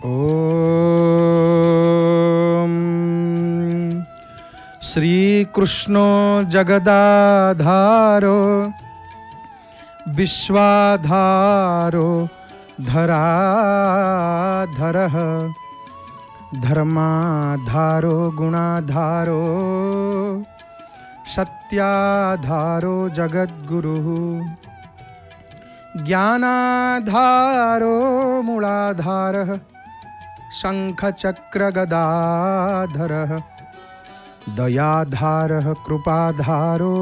ओम श्री कृष्णो जगदाधारो विश्वाधारो धराधरः धर्माधारो गुणाधारो सत्याधारो जगद्गुरुः ज्ञानाधारो मूलाधारः शंखचक्रगदाधरः दयाधारः कृपाधारो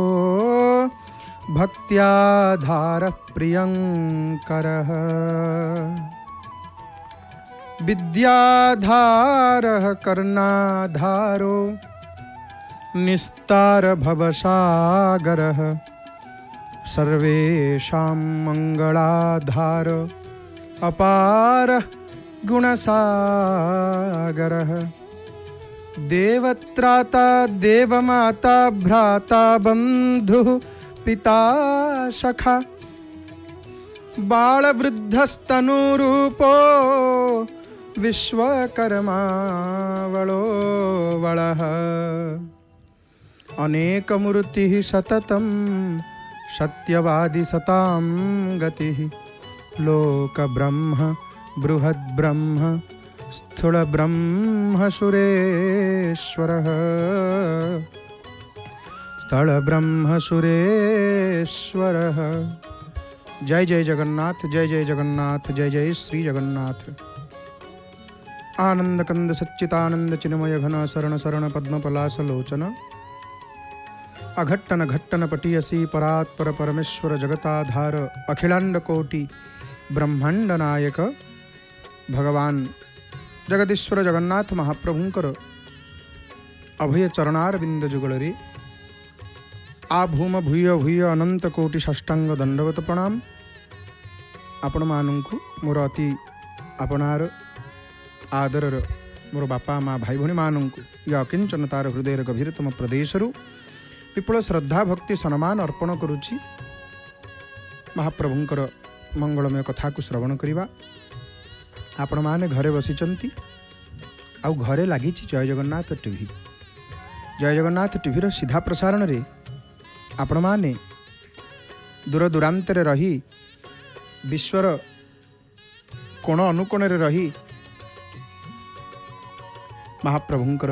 भक्त्याधारः प्रियंकरः विद्याधारः कर्णाधारो निस्तार भवसागरः सर्वेषां मंगलाधार अपार गुणसागरः देवत्राता देवमाता भ्राता बंधुः पिता सखा बालवृद्धस्तनुरूपो विश्वकर्मा वळो वळः अनेकमूर्तिः सततं सत्यवादी सतां गतिः लोकब्रह्म बृहद्ब्रह्म स्थूलब्रह्म सुरेश्वरः स्थलब्रह्म सुरेश्वरः। जय जय जगन्नाथ, जय जय जगन्नाथ, जय जय श्री जगन्नाथ। आनंद कंद सच्चितानंद चिन्मय घन शरण शरण पद्मपलासलोचन अघट्टन घट्टन पटियसी परात्पर परमेश्वर जगताधार अखिलांड कोटि ब्रह्मांड नायक भगवान जगदीश्वर जगन्नाथ महाप्रभुंकर अभय चरणारविंद जुगलरे आ भूम भूय भूय अनंत कोटि षष्टांग दंडवत प्रणाम। आपण मानू मोर अति आपणार आदरर मोर बापा माँ भाई भौणी मानू ये अकिंचन तार हृदय गभीरतम प्रदेशरू विपुल श्रद्धा भक्ति सम्मान अर्पण करुच्ची। महाप्रभुंकर मंगलमय कथा को श्रवण करिबा। आपण माने घरे बसिचंती आउ घरे लगी जय जगन्नाथ टीवी। जय जगन्नाथ टीवी रो सीधा प्रसारण रे आपण माने दूर दूरांतर रही विश्वर कोण अनुकोण रे रही महाप्रभुंकर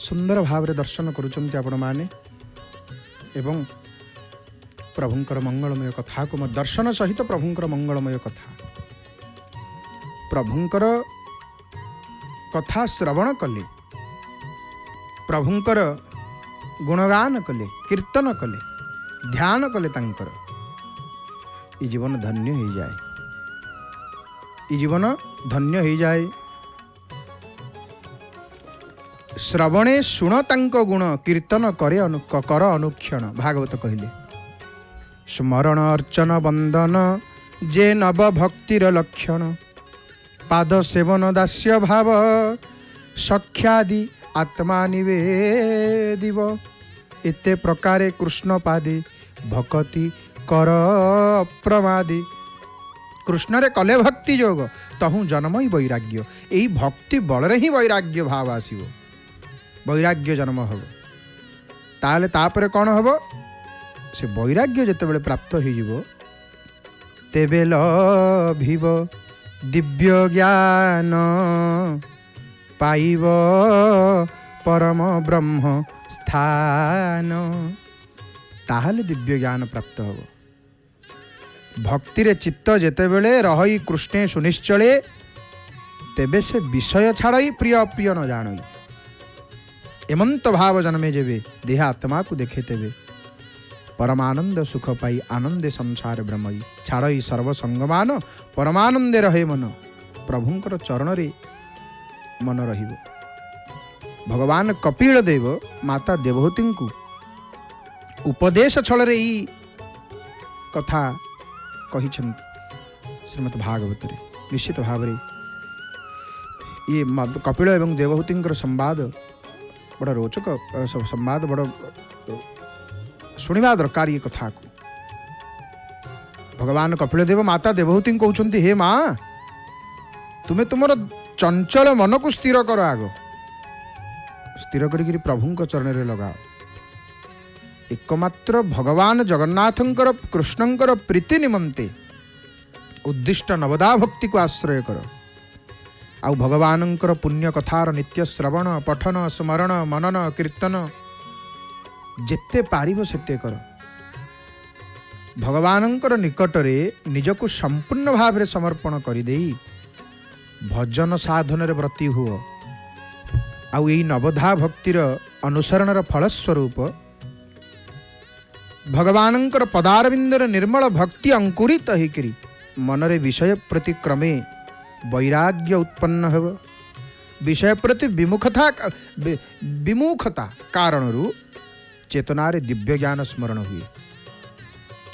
सुंदर भाव रे दर्शन करुचंती आपण माने एवं प्रभुंकर मंगलमय कथा को दर्शन सहित प्रभुंकर मंगलमय कथा प्रभुंकर कथा श्रवण कले प्रभुंकर गुणगान कले कीर्तन कले ध्यान कले तांकर ई जीवन धन्य हो जाए। ई जीवन धन्य हो जाए। श्रवणे शुण तांको गुण कीर्तन करे कर अनुक्षण भागवत कहले स्मरण अर्चन वंदन जे नव भक्तिर लक्षण पाद सेवन दास्य भाव सख्यादि आत्मा निवेदिव इते प्रकारे कृष्ण पादे भक्ति कर प्रमादि कृष्ण रे कले भक्ति जोग तहु जन्म ही वैराग्य यही भक्ति बल ही वैराग्य भाव आसीबो वैराग्य जन्म हम ताले तापर कौन हम से वैराग्य जितेबाला प्राप्त हो तेबे लभिब दिव्य ज्ञान पाइब परम ब्रह्म स्थान ताहले दिव्य ज्ञान प्राप्त हो। भक्ति रे चित्त जेतेबेले रही कृष्णे सुनिश्चले तेबे से विषय छाड़ई प्रिय अप्रिय न जानई एमंत भाव जन्मे जेबे देह आत्मा को देखे तेबे परमानंद सुख पाई आनंदे संसार ब्रह्मई छाड़ई सर्वसंगमान परमानंदे रहे मन प्रभुंकर चरण रे मन रहिबो। भगवान कपिल देव माता देवहूति को उपदेश छल रे ई कथा कहिछन्ति श्रीमद् भागवत रे निश्चित भाव रे ये कपिल एवं देवहूति संवाद बड़ा रोचक संवाद बड़ा शुणा दरकार ये कथा को। भगवान कपिल देव माता देवहूति कहते हे माँ तुम्हें तुमर चंचल मन को स्थिर कर, आग स्थिर करी प्रभु चरण में लगाओ। एकमात्र भगवान जगन्नाथंकर कृष्णंकर प्रीति निमंते उद्दिष्ट नवदा भक्ति को आश्रय कर। आउ भगवानंकर पुण्य कथार नित्य श्रवण पठन स्मरण मनन कीर्तन जेते पारिब सेते कर। भगवानंकर निकटरे निजको संपूर्ण भाव रे समर्पण करि देई भजन साधन रे व्रती हुओ। आउ एई नवधा भक्तिर अनुसरणर फलस्वरूप भगवानंकर पदारविंदर निर्मल भक्ति अंकुरित होइकरी मनरे विषय प्रति क्रमे वैराग्य उत्पन्न हेब। विषय प्रति विमुखता कारणरू चेतनारे दिव्य ज्ञान स्मरण हुए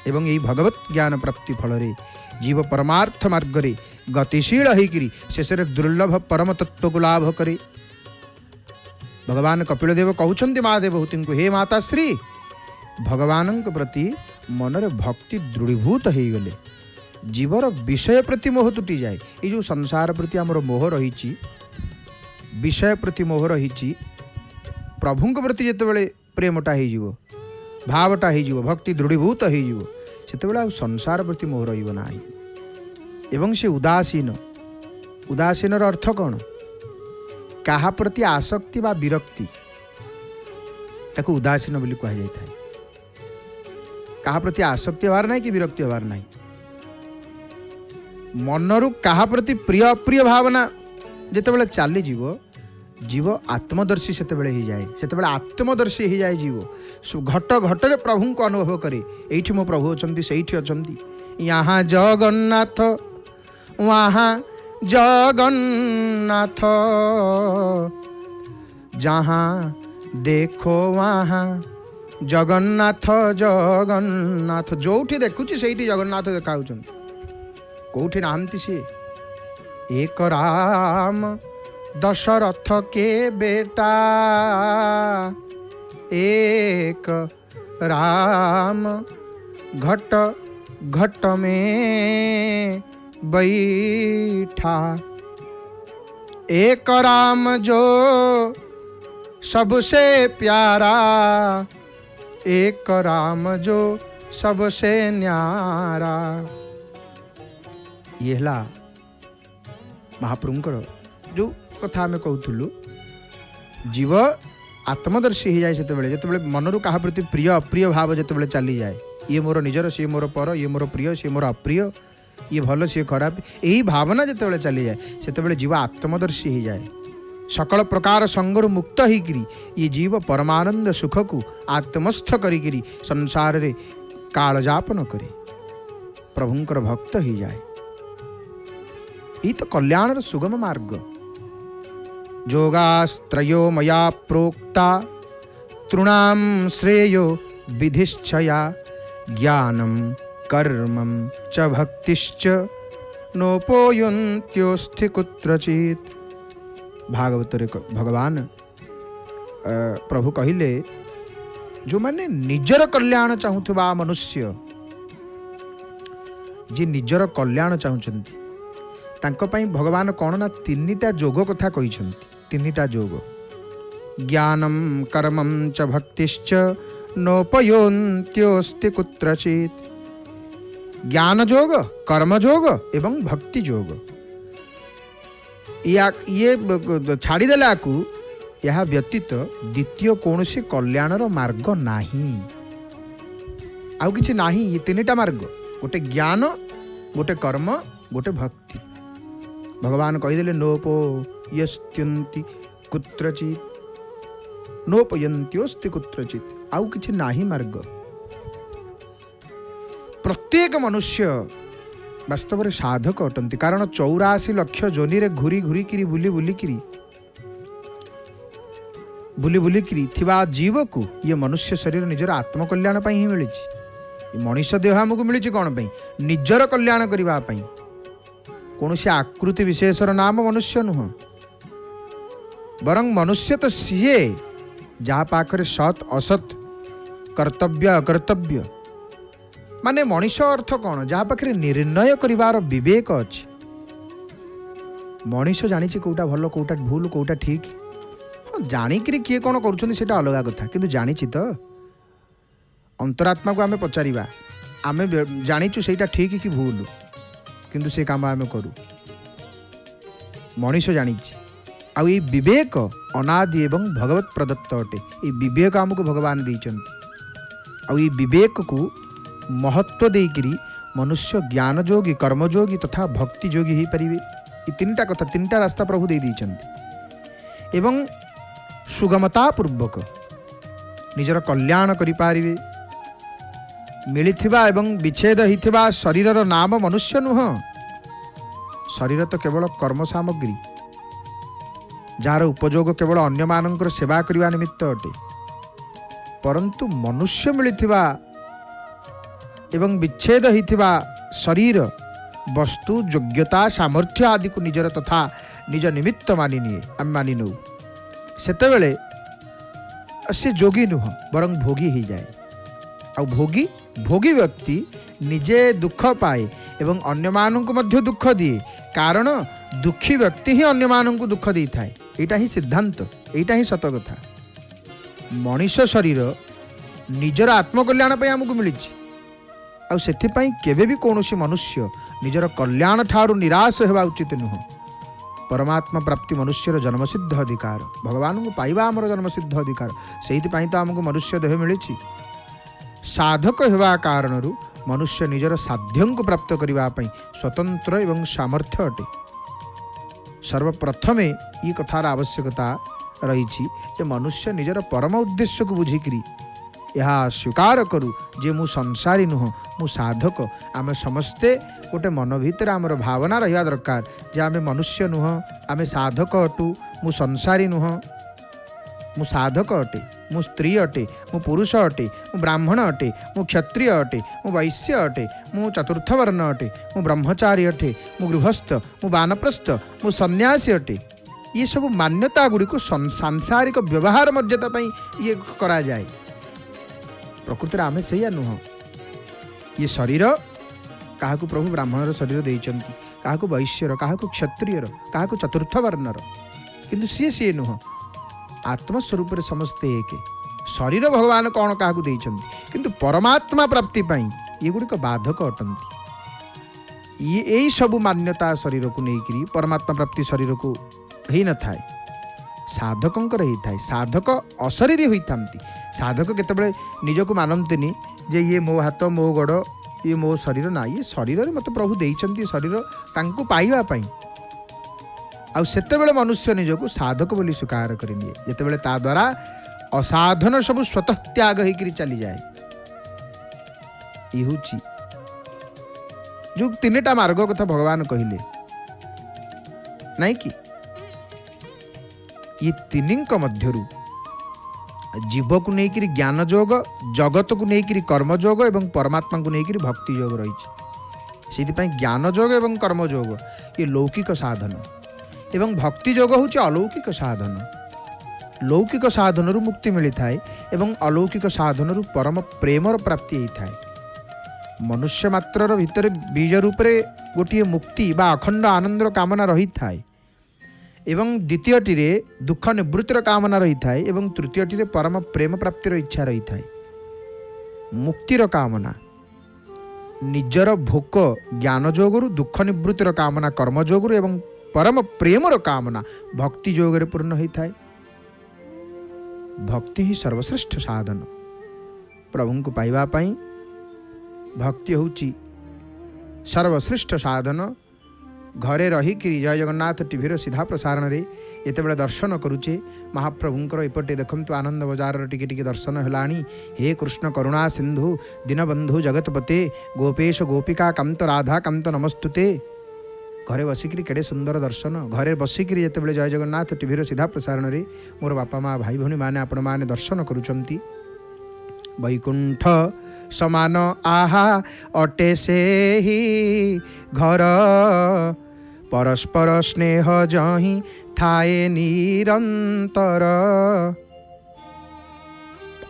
एवं यही भगवत ज्ञान प्राप्ति फल जीव परमार्थ मार्ग रे गतिशील होइकरी शेषरे दुर्लभ परम तत्व को लाभ करे। भगवान कपिलदेव कहउछन्ति महादेवहूति को, हे माता श्री भगवान प्रति मनरे भक्ति दृढ़ीभूत हो गले जीवर विषय प्रति मोह तुटी जाए। ये जो संसार प्रति आमर मोह रही, विषय प्रति मोह रही, प्रभु प्रति जितेबाला प्रेमटा हो भावटा हो भक्ति दृढ़ीभूत हो से संसार प्रति मोह रहा एवं से उदासीन। उदासीनर अर्थ कौन? कहा प्रति आसक्ति बा विरक्ति ताको उदासीन बोली कहा जाता है। कहा प्रति आसक्ति होवार नहीं कि विरक्ति होवार नहीं। मनरु कहा प्रति प्रिय अप्रिय भावना जितेबाला चली जीव जीव आत्मदर्शी से जाए से आत्मदर्शी हो जाए जीव घट घटरे प्रभु को अनुभव करे। एठी मो प्रभु अछंती सेठी अछंती यहाँ जगन्नाथ वहाँ जगन्नाथ जहाँ देखो वहाँ जगन्नाथ जगन्नाथ जोठी देखुची सेठी जगन्नाथ देखा कौटी नाहंती सी। एक राम दशरथ के बेटा एक राम घट घट में बैठा एक राम जो सबसे प्यारा एक राम जो सबसे न्यारा। ये है महाप्रभुंकर जो कथा आम कहूलु जीव आत्मदर्शी हो जाए से मनरु क्या प्रति प्रिय अप्रिय भाव जो चली जाए ये मोर निजर सी मोर पर ये मोर प्रिय सी मोर अप्रिय ये भल सी खराब यही भावना जो चली जाए से जीव आत्मदर्शी हो जाए सकल प्रकार संगरु मुक्त होकर ये जीव परमानंद सुख को आत्मस्थ करी संसार रे कालजापन करे प्रभुंकर भक्त हो जाए। ये तो कल्याण सुगम मार्ग। जोगास्त्रयो मया प्रोक्ता तृणाम श्रेयो विधिश्चया ज्ञानम कर्मम च भक्तिश्च नोपोयन्त्योस्ति कुत्रचित्। भागवत रे भगवान प्रभु कहिले जो माने निजर कल्याण चाहूथबा मनुष्य जी निजर कल्याण चाहूचंती तांको पई भगवान कौन ना तीनिटा जोग कथा कहिसंती। तीनिटा जोग ज्ञानम कर्मम च भक्तिश्च नोपयोन्त्योस्ति कुत्रचित्। ज्ञान जोग कर्म जोग एवं भक्ति जोग ये छाड़ीदेले आकु यह व्यतीत द्वितीय कौन सी कल्याणर मार्ग नाही आउ किछि नाही। ये तीनिटा मार्ग गोटे ज्ञान गोटे कर्म गोटे भक्ति भगवान कहीदेले नोपो यस्त्यन्ति कुत्रचित् नोपयन्त्योस्ति कुत्रचित् आउ किछि नाही मार्ग। प्रत्येक मनुष्य वास्तव में साधक अटंती कारण 84 लाख जोनि रे घूरी घूरी किरी बुली बुली किरी थिबा जीव को ये मनुष्य शरीर निजर आत्मकल्याण ही मिली। मनुष्य देह आमको मिली कौन पाई निजर कल्याण करने कौन से आकृति विशेषर नाम मनुष्य नुह बरं मनुष्य तो सीए जहाँ पाखरे सत असत कर्तव्य अकर्तव्य माने मनुष्य अर्थ कौन जहाँ पाखरे निर्णय करिवार विवेक अच्छी मनीष जानी कौटा भल कौटा भूल कौटा ठीक हाँ जाणिकी किए कौन कर अलग कथा किंतु जानी तो अंतरात्मा को आम पचार आम जाचु से ठीक कि भूल किंतु से काम आम करूँ मनीष जानी आउ ये विवेक अनादि एवं भगवत प्रदत्त अटे ये विवेक आमको भगवान देते आउ ये विवेक को महत्व देकरी मनुष्य ज्ञान जोगी कर्मयोगी तथा भक्ति जोगी हो पारे ये तीनटा कथा तीनटा रास्ता प्रभु दे देइछन्ति एवं सुगमता पूर्वक निजर कल्याण करिपारिबे मिलिथिबा एवं विच्छेद होइथिबा शरीरर नाम मनुष्य नुह शरीर तो केवल कर्म सामग्री जार उपयोग केवल अन्य मानकर सेवा करने निमित्त अटे परंतु मनुष्य मिलिथिबा एवं विच्छेद होइथिबा शरीर वस्तु योग्यता सामर्थ्य आदि को निजर तथा निज निमित्त मानि निए आम मानि नौ सेतेबेले से जोगी नुह बरं भोगी हो जाए आ भोगी भोगी व्यक्ति निजे दुख पाए एवं अन्य मानक मध्य दुख दिए कारण दुखी व्यक्ति ही अन्य मानक दुख दे थाए यहाँ ही सिद्धांत यहाँ ही सत कथा मनीष शरीर निजर आत्मकल्याण आमको मिली आउ केबे भी कौनसी मनुष्य निजर कल्याण ठारू निराश होगा उचित नुह परमात्मा प्राप्ति मनुष्यर जन्मसिद्ध अधिकार भगवान को पाइबा आमर जन्मसिद्ध अधिकार से तो आमको मनुष्य देह मिली साधक होगा कारणरू मनुष्य निजर साध्य को प्राप्त करने स्वतंत्र एवं सामर्थ्य अटे सर्वप्रथमे ये कथार आवश्यकता रही मनुष्य निजर परम उद्देश्य को बुझिकी यह स्वीकार करू जे मु संसारी नुह मु साधक आम समस्ते गोटे मन भीतर आमर भावना रहा दरकार जे आम मनुष्य नुह आम साधक अटू मु संसारी नुह मु साधक अटे मु स्त्री अटे मु पुरुष अटे मु ब्राह्मण अटे मु क्षत्रिय अटे मु वैश्य अटे मु चतुर्थ वर्ण अटे मु ब्रह्मचारी अटे मु गृहस्थ मु वानप्रस्थ मु सन्यासी अटे ये सब मान्यता गुड़ी को सांसारिक व्यवहार मर्यादा ये करा जाए प्रकृति में आम से नुह ये शरीर क्या प्रभु ब्राह्मणर शरीर देइचंती क्या वैश्यर क्या क्षत्रियर क्या चतुर्थ वर्णर किंतु सी नुह आत्मस्वरूप समस्ते एक शरीर भगवान कौन क्या देइचंती किंतु परमात्मा प्राप्ति ये गुड़िक बाधक अटंती ये यही सब मान्यता शरीर को लेकिन परमात्मा प्राप्ति शरीर को ही न थाए साधकंकर ही थाए साधक अशरीरी होता साधक केतबेले निजको मानंतिनी जे ये मो हाथ मो गोड़ ये मो शरीर ना ये शरीर मत प्रभु देइचंती शरीर तांको पाइबा पई आउ सेतेबेले मनुष्य निजको साधक बोली स्वीकार करिनिए जेतेबेले ता द्वारा असाधन सब स्वतः त्याग होकर चली जाए ये होची जो तीनटा मार्ग कथा भगवान कहले नहीं कि ये तीनक मध्यरु जीव को लेकर ज्ञान योग जगत को लेकर कर्म योग एवं परमात्मा को लेकर भक्ति योग रही ज्ञान योग एवं कर्म योग ये लौकिक साधन एवं भक्ति योग हूँ अलौकिक साधन लौकिक साधन मुक्ति मिली थाए एवं अलौकिक साधन परम प्रेमर प्राप्ति होता है मनुष्य मात्रर भितर बीज रूप से गोटे मुक्ति बा अखंड आनंदर कामना रही थाए एवं द्वितीयटी रे दुख निवृत्तिर कामना रही थाए एवं तृतीयटी रे परम प्रेम प्राप्तिर इच्छा रही थाए मुक्तिर कामना निजर भोक ज्ञान जोगरु दुख निवृत्तिर कामना कर्म जोगरु एवं परम प्रेमर कामना भक्ति जोगरे पूर्ण होता है भक्ति ही सर्वश्रेष्ठ साधन प्रभु को पाइबा पाई भक्ति होची सर्वश्रेष्ठ साधन घरे रहीकि जय जगन्नाथ टीभीर सीधा प्रसारण रे एतेबेले दर्शन करुचे महाप्रभुंकर एपटे देखंतु आनंद बजार टिके दर्शन हेलाणी हे कृष्ण करुणा सिंधु दीनबंधु जगतपते गोपेश गोपिका कांत राधा कांत नमस्तुते घरे बसिकी केड़े सुंदर दर्शन घरे बसिकी जेतेबेले जय जगन्नाथ टीभीर सीधा प्रसारण रे मोर बापा माँ भाई भौणी माने आपण माने दर्शन करुचंती वैकुंठ समान आहा अटे से ही घर परस्पर स्नेह जही थाए निरंतर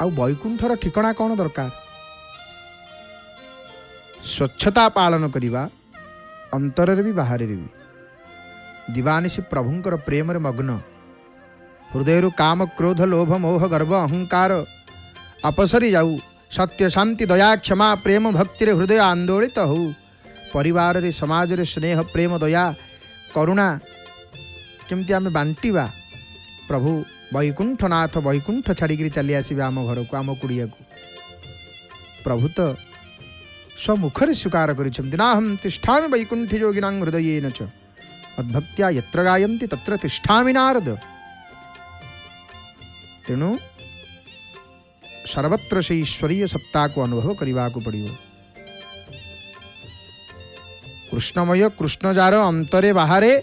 आउ वैकुंठर ठिकणा कौन दरकार स्वच्छता पालन करिबा अंतर भी बाहर भी दिवानिशी प्रभुंकर प्रेम रे मग्न हृदय काम क्रोध लोभ मोह गर्व अहंकार अपसरी जाऊ सत्य शांति दया क्षमा प्रेम भक्ति रे हृदय आंदोलित हो परिवार रे समाज रे स्नेह प्रेम दया करुणा केमती आम बांटिबा प्रभु वैकुंठनाथ वैकुंठ छाड़ी चली आसवे आम घर को आम कुड़िया को प्रभु तो स्वमुखरे स्वीकार करहम तिष्ठा वैकुंठी योगिना हृदय च मद्भक्त्या यत्र गायन्ति तत्र तिष्ठामि नारद। तेणु सर्वत्र से ईश्वरीय सत्ता को अनुभव करने को पड़ो। कृष्णमय कृष्णजार अंतरे बाहरे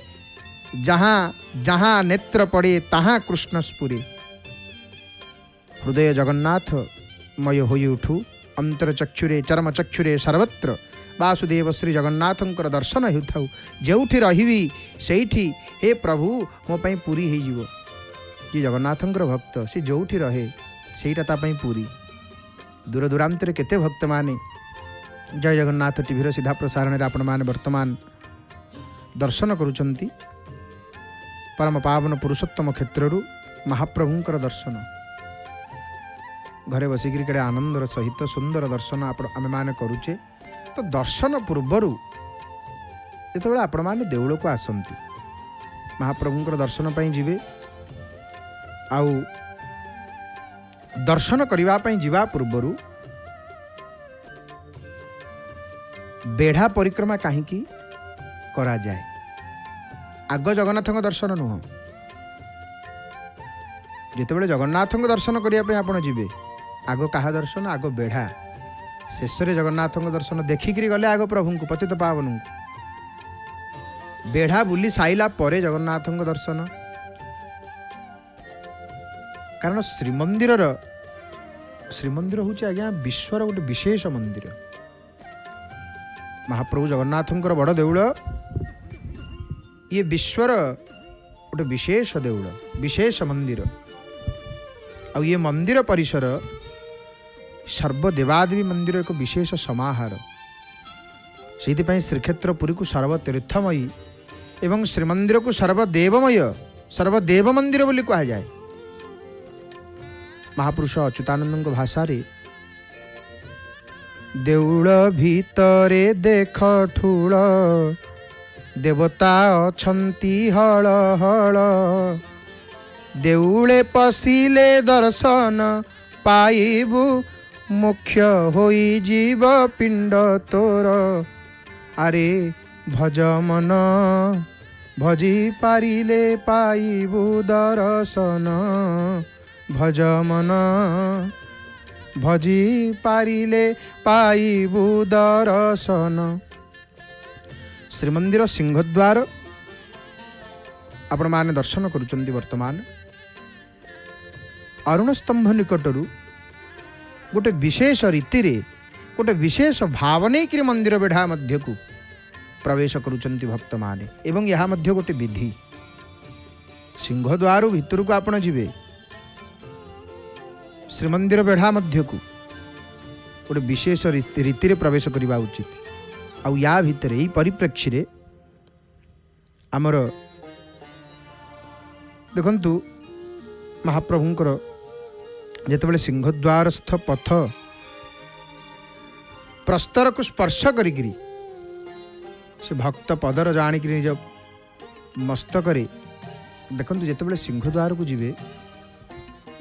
जहाँ जहाँ नेत्र पड़े तहाँ कृष्ण स्फुरे हृदय जगन्नाथ मय होई उठू अंतर चक्षुरे चरम चक्षुरे सर्वत्र वासुदेव श्री जगन्नाथंकर दर्शन होता जोठी रही सेठी हे प्रभु मो पाई पूरी हो जीव कि जगन्नाथंकर भक्त से जोठी रहे सेटा तापाई पूरी दूर दूरांतर केते भक्त माने जय जगन्नाथ टीवी सीधा प्रसारण आपण माने वर्तमान दर्शन करुचंती परम पावन पुरुषोत्तम क्षेत्रु महाप्रभुंकर दर्शन घरे बसिक आनंदर सहित सुंदर दर्शन आम मैंने करुचे। तो दर्शन पूर्वर जो आपण मैंने देउल को आसती महाप्रभुंकर दर्शन पाई जीवे आउ दर्शन करने जीवा पूर्वर बेढ़ा परिक्रमा कहीं करा जाए आग जगन्नाथ दर्शन नुह जितेबाला जगन्नाथ दर्शन करने आप जीवे आग क्या दर्शन आग बेढ़ा शेष जगन्नाथ दर्शन देखिक गले आग प्रभु को पतित पावन बेढ़ा बुली साइला परे जगन्नाथ दर्शन कारण श्रीमंदिर हूँ आज्ञा विश्वर गोटे विशेष मंदिर महाप्रभु जगन्नाथंकर बड़ देउल ये विश्वर गोटे विशेष देउल विशेष मंदिर आ ये मंदिर परिसर सर्वदेवादेवी मंदिर एक विशेष समाहार से श्रीक्षेत्र पुरी को सर्वतीर्थमयी एवं श्रीमंदिर को सर्वदेवमय सर्वदेव मंदिर बोली कहा जाए। महापुरुष अच्युतानंद भाषा रे देउल भितरे देख ठूल देवता अछंती हल हल देउले पशिले दर्शन पाइबु मुख्य होई जीव पिंड तोर अरे भज मन भजी पारिले पाइबु दर्शन भज मन भजी पारिले पाइबु दर्शन। श्रीमंदिर सिंहद्वार आपण माने दर्शन करुचंती वर्तमान अरुण स्तंभ निकटरू गोटे विशेष रीति रे गोटे विशेष भाव नहीं मंदिर बेढ़ा मध्य को प्रवेश करुचंती भक्त माने एवं यह मध्य गोटे विधि सिंहद्वार भितर को आपण जीवे श्रीमंदिर बेढ़ा मध्य को गोटे विशेष रीति रे प्रवेश करवा उचित। आउ या भितर यही परिप्रेक्षी रे आमर देखंतु महाप्रभुंकर जेतेबेले सिंहद्वारस्थ पथ प्रस्तर को स्पर्श करिकरी से भक्त पदर जाणिक निज मस्तक देखंतु जेतेबेले सिंहद्वार को जीवे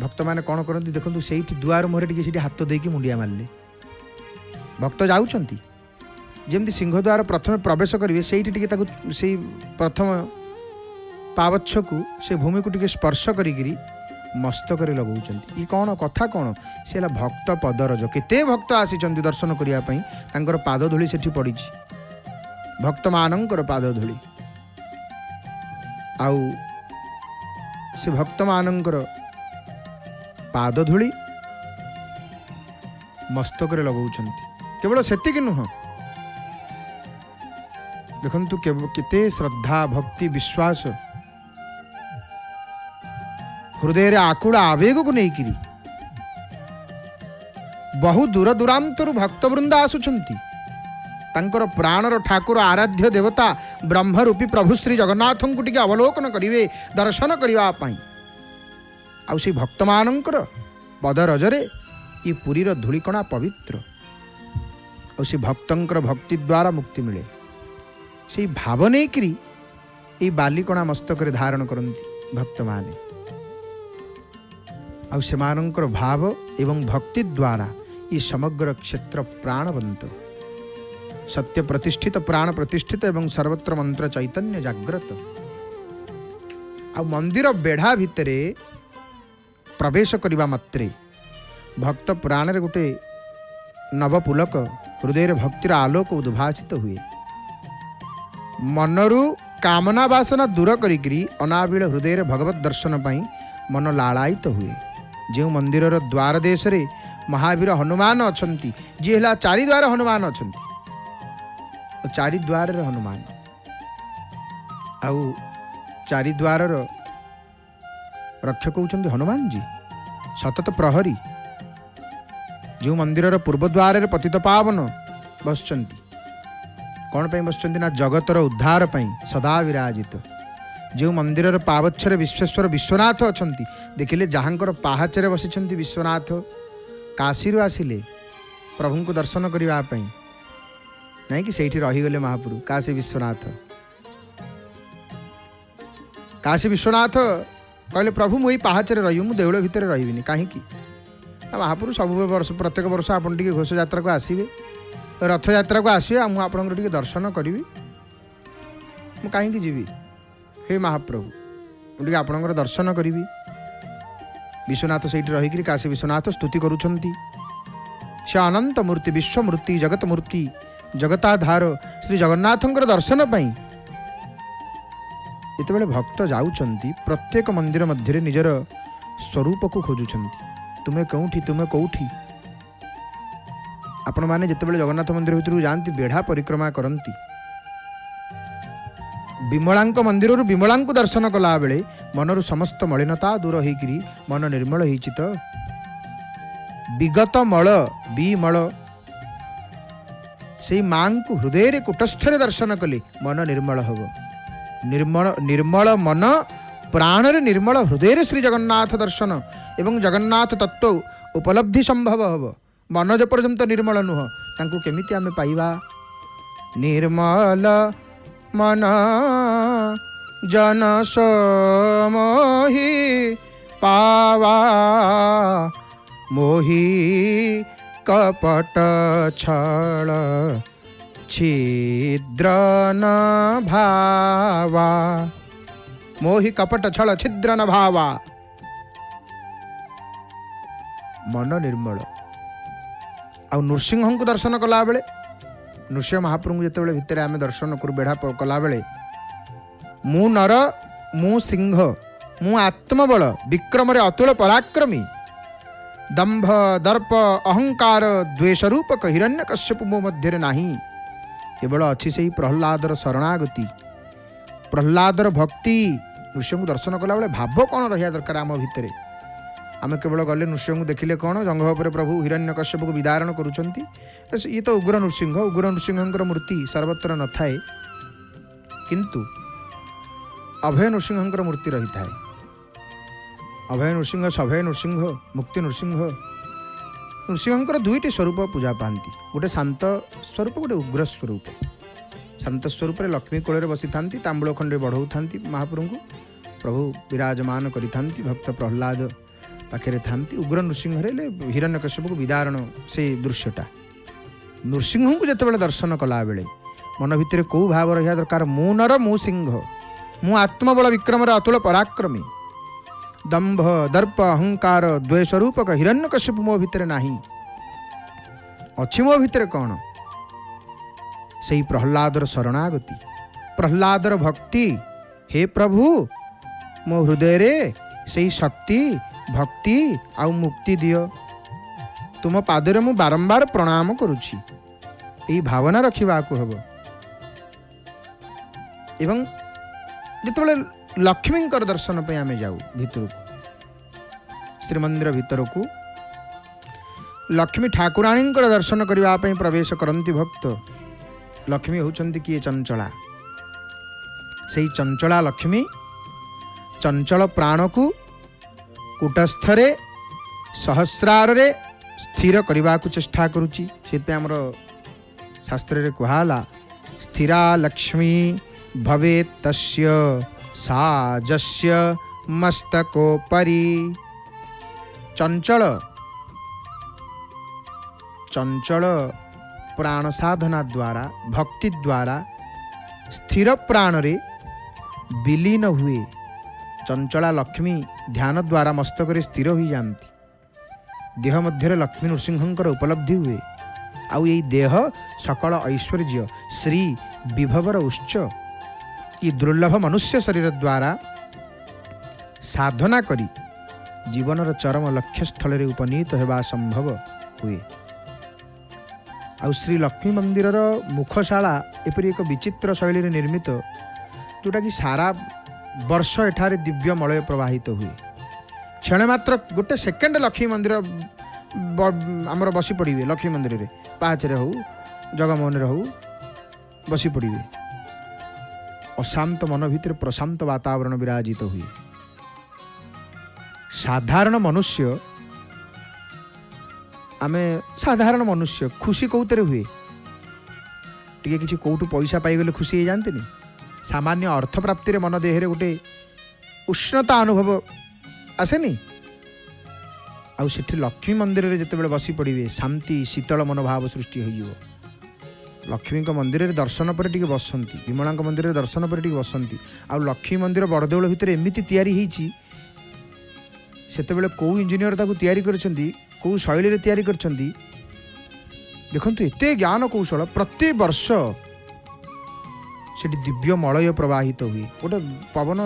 भक्त माने कौन करती देखंतु सेठी द्वार मुहरे टिके हाथ देकी मुंडिया मारले भक्त जाउछंती जेमती सिंहद्वार प्रथम प्रवेश करेंगे से प्रथम पावच्छ को से भूमि को टिके स्पर्श करी मस्तक लगाउछंती। ये कौन कथा कौन से भक्त पदरज केते भक्त आसी दर्शन करने पाद धूली से पड़ी भक्त मानकर पाद धूली आउ से भक्त मानकर पाद धूली मस्तक लगाउछंती। केवल सेतिक नुह देखंतु केते श्रद्धा भक्ति विश्वास हृदय रे आकुल आवेग को लेकिरी बहु दूर दूरांतर भक्त वृंदा आसुछंती तांकर प्राणर ठाकुर आराध्य देवता ब्रह्मरूपी प्रभु श्री जगन्नाथ को टिके अवलोकन करिवे दर्शन करने आउ से भक्त मानकर पदरजरे ये पुरीर धूलिकणा पवित्र और से भक्तंकर भक्ति द्वारा मुक्ति मिले से भाव नहीं करी ये बालिकणा मस्तक धारण करती भक्त माने आउ सेमानंकर भाव एवं भक्ति द्वारा ये समग्र क्षेत्र प्राणवंत सत्य प्रतिष्ठित प्राण प्रतिष्ठित एवं सर्वत्र मंत्र चैतन्य जाग्रत आ मंदिर बेढ़ा भितरे प्रवेश करने मात्रे भक्त प्राण रे गोटे नवपुलक हृदय भक्तिर आलोक उद्भासित हुए मनरु कामना वासना दूर करी अनाबिल हृदय भगवत दर्शन पाई मन लालायित हुए जो मंदिर द्वार देश रे महावीर हनुमान अछंती जी है चारि द्वार हनुमान अछंती चारि द्वार हनुमान आउ चारि द्वार रक्षक होउछंती हनुमान जी सतत प्रहरी जो मंदिर पूर्व द्वार पतित पावन बसचंती कौन पे बसचंती ना जगतर उद्धार पाई सदा विराजित जो मंदिर पावच्छरे विश्वेश्वर विश्वनाथ अछंती देखिले जहाँकर पाहाचरे बसिछंती विश्वनाथ काशीरु आसिले प्रभु को दर्शन करने नहीं कि सेठी रहीगले महाप्रभु काशी विश्वनाथ कहले प्रभु मुझे पाहाचरे रही मुझे देउल भितर रही कहीं महाप्रभु सब वर्ष प्रत्येक वर्ष आपन टिके घोष यात्रा को आसवे रथ यात्रा को आसवे मुझे दर्शन करी मु कहीं जीवी हे महाप्रभु मुझे आपणकर दर्शन करी विश्वनाथ से रहीकि काशी विश्वनाथ स्तुति करुछंती से अनंत मूर्ति विश्वमूर्ति जगत मूर्ति जगताधार श्री जगन्नाथंकर दर्शन पाई जितेबाला भक्त जाउछंती प्रत्येक मंदिर मध्य निजर स्वरूप को खोजुछंती तुम्हें कौठी तुम्हें कौठी आपण माने जितेबाला जगन्नाथ मंदिर भितर जाती बेढ़ा परिक्रमा करती विमलांक मंदिर विमलांक दर्शन कला बेले मनरु समस्त मलिनता दूर होकरी मन निर्मल होइछि तो विगत मल विमल से मां को हृदय रे कुटस्थरे दर्शन कले मन निर्मल हब निर्मल मन प्राण रे निर्मल हृदय रे श्री जगन्नाथ दर्शन एवं जगन्नाथ तत्व उपलब्धि संभव हब मन जो पर्यंत निर्मल नुह तांको केमिति आमे पाइबा निर्मल मन जन मोहि पावा मोहि कपट छल छिद्र न भावा मोहि कपट छल छिद्र न भावा मन निर्मल आ नृसिंह को दर्शन कला बेले नृसिंह महाप्रभु जिते भितर आम दर्शन करूँ बेढ़ा कला बेले मु नर मु सिंह मु आत्मबल विक्रम अतुल पराक्रमी दंभ दर्प अहंकार द्वेषरूपक हिरण्यकश्यप मो मध्य नाही केवल अच्छी से प्रहलादर शरणागति प्रहलादर भक्ति नृसिंह को दर्शन कला बेले भाव कौन रहा दरकार आम भितर आम केवल गले नृसिंह को देखिले कौन जंघ पर प्रभु हिरण्यकश्यप को विदारण करुँच ये तो उग्र नृसिंह मूर्ति सर्वत्र न थाए किंतु अभय नृसिंह मूर्ति रही थाए अभय नृसिंह सभय नृसिंह मुक्ति नृसिंह नृसिंह दुईटी स्वरूप पूजा पाती गोटे शांत स्वरूप गोटे उग्र स्वरूप शांत स्वरूप लक्ष्मी कोल बसी था तांबूल खंडे बढ़ाऊ था महाप्रभु को प्रभु विराजमान करी भक्त प्रहलाद पाखे था उग्र नृसिंह हिरण्यकश्यप को विदारण से दृश्यटा नृसिंह को जिते दर्शन कला बेले मन भितर कौ भाव रहा दरकार मु नर मु सिंह मु आत्मबल विक्रम अतुल पराक्रमी दंभ दर्प अहंकार द्वेषरूपक हिरण्यकश्यप मो भितर नाही अच्छी मो भितर कौन से प्रहलादर शरणागति प्रहलादर भक्ति हे प्रभु मो हृदय रे से शक्ति भक्ति आउ मुक्ति दियो तुम पादरे मु बारंबार प्रणाम करुछि यही भावना रखा हम एवं जिते लक्ष्मी दर्शन पे आम जाऊ भितर श्रीमंदिर भितर को लक्ष्मी ठाकुराणी दर्शन करने प्रवेश करती भक्त लक्ष्मी होउछन्ति किए चंचला सेई चंचला लक्ष्मी चंचल प्राण को कूटस्थरे सहस्रार रे स्थिर करने को चेष्टा करुच्ची से आमर शास्त्र रे कहला स्थिरा लक्ष्मी भवेत् तस्य साजस्य मस्तकोपरि चंचल चंचल प्राण साधना द्वारा भक्ति द्वारा स्थिर प्राण रे विलीन हुए चंचला लक्ष्मी ध्यान द्वारा मस्तक रे स्थिर हो जाती देह मध्य लक्ष्मी नृसिंहंकर उपलब्धि हुए आउ यही देह सकल ऐश्वर्य श्री विभवर उच्च कि दुर्लभ मनुष्य शरीर द्वारा साधना करी जीवनर चरम लक्ष्य स्थल रे उपनीत होगा संभव हुए। आउ श्री लक्ष्मी मंदिर मुखशाला एपरी एक विचित्र शैली रे निर्मित जोटा कि सारा वर्ष एठारे दिव्य मलय प्रवाहित हुए क्षण मात्र गोटे सेकेंड लक्ष्मी मंदिर आमर बसी पड़े लक्ष्मी मंदिर रे पाचरे हो जगमोहन हो बसी पड़े अशांत मन भितर प्रशांत वातावरण विराजित हुए। साधारण मनुष्य आमे साधारण मनुष्य खुशी कौतरे हुए टिके किछि कोठु पैसा पाइगले खुशी हो जानते नहीं सामान्य अर्थ प्राप्ति रे मन देहरे गोटे उष्णता अनुभव आसेनी आउ सेठी लक्ष्मी मंदिर रे जते बेले बसी पड़िबे शांति शीतल मनोभाव सृष्टि हो लक्ष्मी मंदिर रे दर्शन पर टिके बसंती विमला मंदिर रे दर्शन पर टिके बसंती आउ लक्ष्मी मंदिर बड़देउल भितर एमिति तयारी ହେଇची सेते बेले को इंजीनियर ताकू तयारी करछंती को शैली रे तयारी करछंती देखंतु एते ज्ञान कौशल प्रति वर्ष सेठी दिव्य मलय प्रवाहित हुए गोटे पवन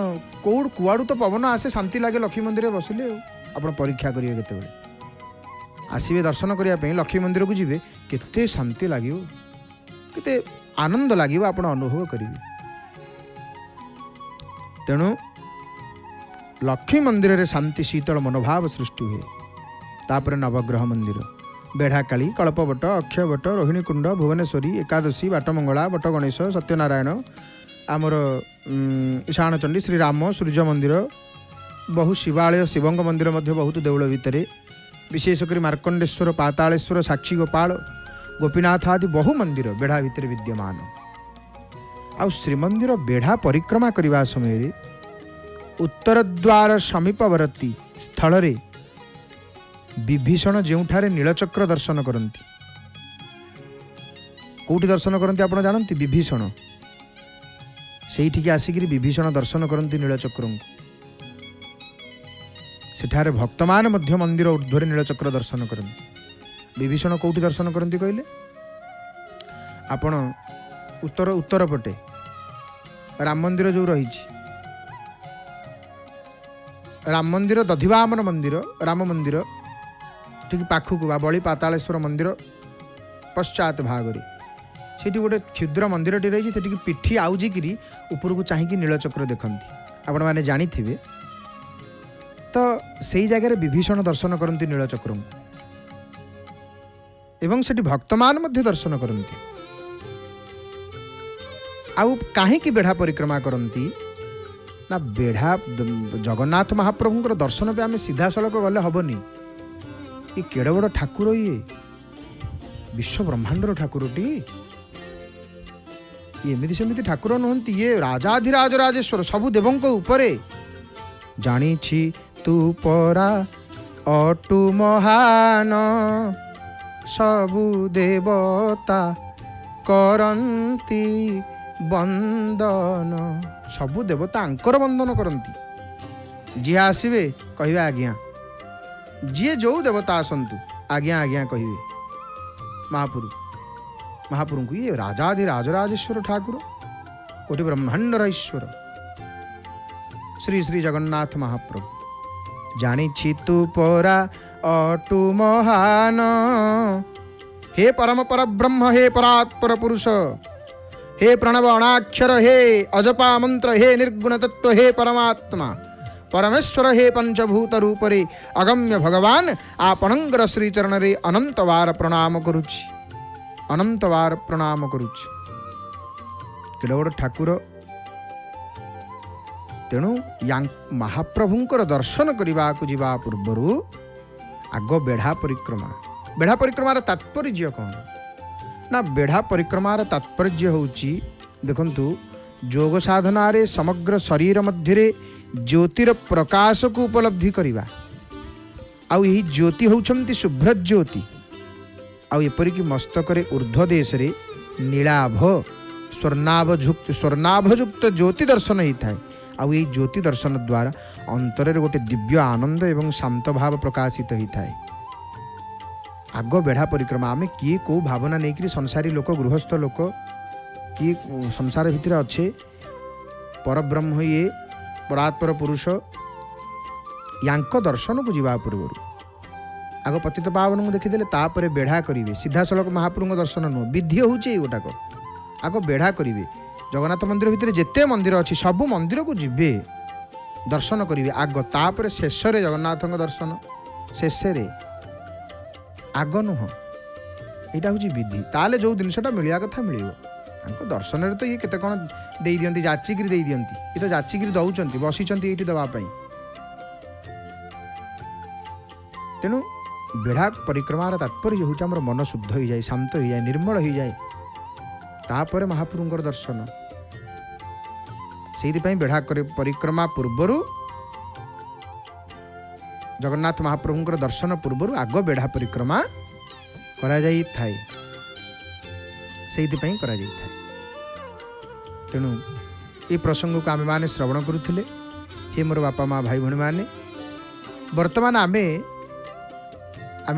कौड़ कुआड़ू तो पवन आसे शांति लगे लक्ष्मी मंदिर बसिले आप परीक्षा करेंगे केतबेले आसवे दर्शन करने लक्ष्मी मंदिर को जीवे केते शांति लगे केते आनंद लगे आप अनुभव करेंगे। तेणु लक्ष्मी मंदिर रे शांति शीतल मनोभाव सृष्टि हुए तापर नवग्रह मंदिर बेढ़ाकाली कल्पवट अक्षयवट रोहिणी कुंड भुवनेश्वरी एकादशी बाटमंगला बट गणेश सत्यनारायण आमर ईशानचंडी श्रीराम सूर्य मंदिर बहु शिवालय शिवंग मंदिर मध्य बहुत देउल भितर विशेषकर मार्कंडेश्वर पातालेश्वर साक्षी गोपाल गोपीनाथ आदि बहु मंदिर बेढ़ा भितर विद्यमान आउ श्रीमंदिर बेढ़ा परिक्रमा करने समय उत्तर द्वार समीपवर्ती स्थल रे विभीषण जोठारे नीलचक्र दर्शन करती कौटी दर्शन करती आप जानती विभीषण से आसिक विभीषण दर्शन करती नीलचक्र सेठारे भक्त मान मध्य मंदिर ऊर्ध्व नीलचक्र दर्शन करती विभीषण कौटी दर्शन करती कहले आपण उत्तर उत्तर पटे राम मंदिर जो रही राम मंदिर दधिवामन मंदिर राम मंदिर ठीक पाखक बड़ी पातालेश्वर मंदिर पश्चात भागरे से गोटे क्षुद्र मंदिर टी रही है पिठी आउजिकी ऊपर को चाहिए नीलचक्र देखती आपण मैंने जानी तो से जगह विभीषण दर्शन करती नीलचक्र एवं से भक्त मान मध्य दर्शन करती आउ कहीं बेढ़ा परिक्रमा करती ना बेढ़ा जगन्नाथ महाप्रभुंर दर्शन पे आम सीधा सड़क गले हेनी ये केड़ बड़ ठाकुर ये विश्व ब्रह्मांडर ठाकुरटी एमती सेमती ठाकुर नुहंती ये राजाधिराज राजेश्वर सबु देवों उपरे जानी तू परा अटु महान सबु देवता करंती बंदन सबु देवता अंकर बंदन करंती जी आसवे कहे आज्ञा जी जो देवता आसतु आज्ञा आज्ञा कहे महापुरु महापुरु को ये राजाधिराज राजेश्वर ठाकुर कोटि ब्रह्मांडर ईश्वर श्री श्री जगन्नाथ महाप्रभु जानी तू परा अटु महान हे परम पर ब्रह्म हे परात्पर पुरुष हे प्रणव अनाक्षर हे अजपा मंत्र हे निर्गुण तत्व हे परमात्मा परमेश्वर हे पंचभूत रूप रे अगम्य भगवान आपणंगर श्रीचरण रे अनंत वार प्रणाम करुछि अनंत वार प्रणाम करुछि। केड़ बड़ ठाकुर। तेणु महाप्रभुंकर दर्शन करने को जीवा पूर्वर आग बेढ़ा परिक्रमा। बेढ़ा परिक्रमार तात्पर्य कौन ना बेढ़ा परिक्रमार तात्पर्य होची देखंतु जोग साधना रे समग्र शरीर मध्य ज्योतिर प्रकाश को उपलब्धि करवा। आउ यही ज्योति होउछंती शुभ्र ज्योति। आउ एपरिक मस्तक ऊर्ध्व देश रे नीलाभ स्वर्णाभयुक्त ज्योति दर्शन होता है। आउ यही ज्योति दर्शन द्वारा अंतर गोटे दिव्य आनंद एवं शांत भाव प्रकाशित होता है। आग बेढ़ा परिक्रमा आम किए को भावना नहीं संसारी लोक गृहस्थ लोक किए संसार भितर अच्छे परब्रह्म ये परात्पर पुरुष यांक दर्शन को जीवा पूर्व आग पतित पावन को देखीदे तापर बेढ़ा करेंगे। सीधा सड़क महाप्रभु दर्शन नुह विधि होचे गोटाक आग बेढ़ा करेंगे। जगन्नाथ मंदिर भितर जेते मंदिर अच्छी सबू मंदिर को जीवे दर्शन करेंगे आग तापर शेष जगन्नाथ दर्शन शेष आग नुह यहाँ हूँ विधि। ताले जो जिनटा मिलवा कथा मिल दर्शन तो ये केते कौन दे दियंती जाचिकी दे दियंती ये तो जाचिकी दौरान बसीचंती ये दवापाई। तेणु बेढ़ा परिक्रमार तात्पर्य हूँ आम मन शुद्ध हो जाए शांत हो जाए निर्मल हो जाए तापर महाप्रभुंकर दर्शन। से बेढ़ा परिक्रमा पूर्वर जगन्नाथ महाप्रभुंकर दर्शन पूर्वर आग बेढ़ा परिक्रमा करा जाई थाए। तेणु ये प्रसंग को आम मैंने श्रवण करुले। हे मोर बापा माँ भाई भणी मैंने वर्तमान आमे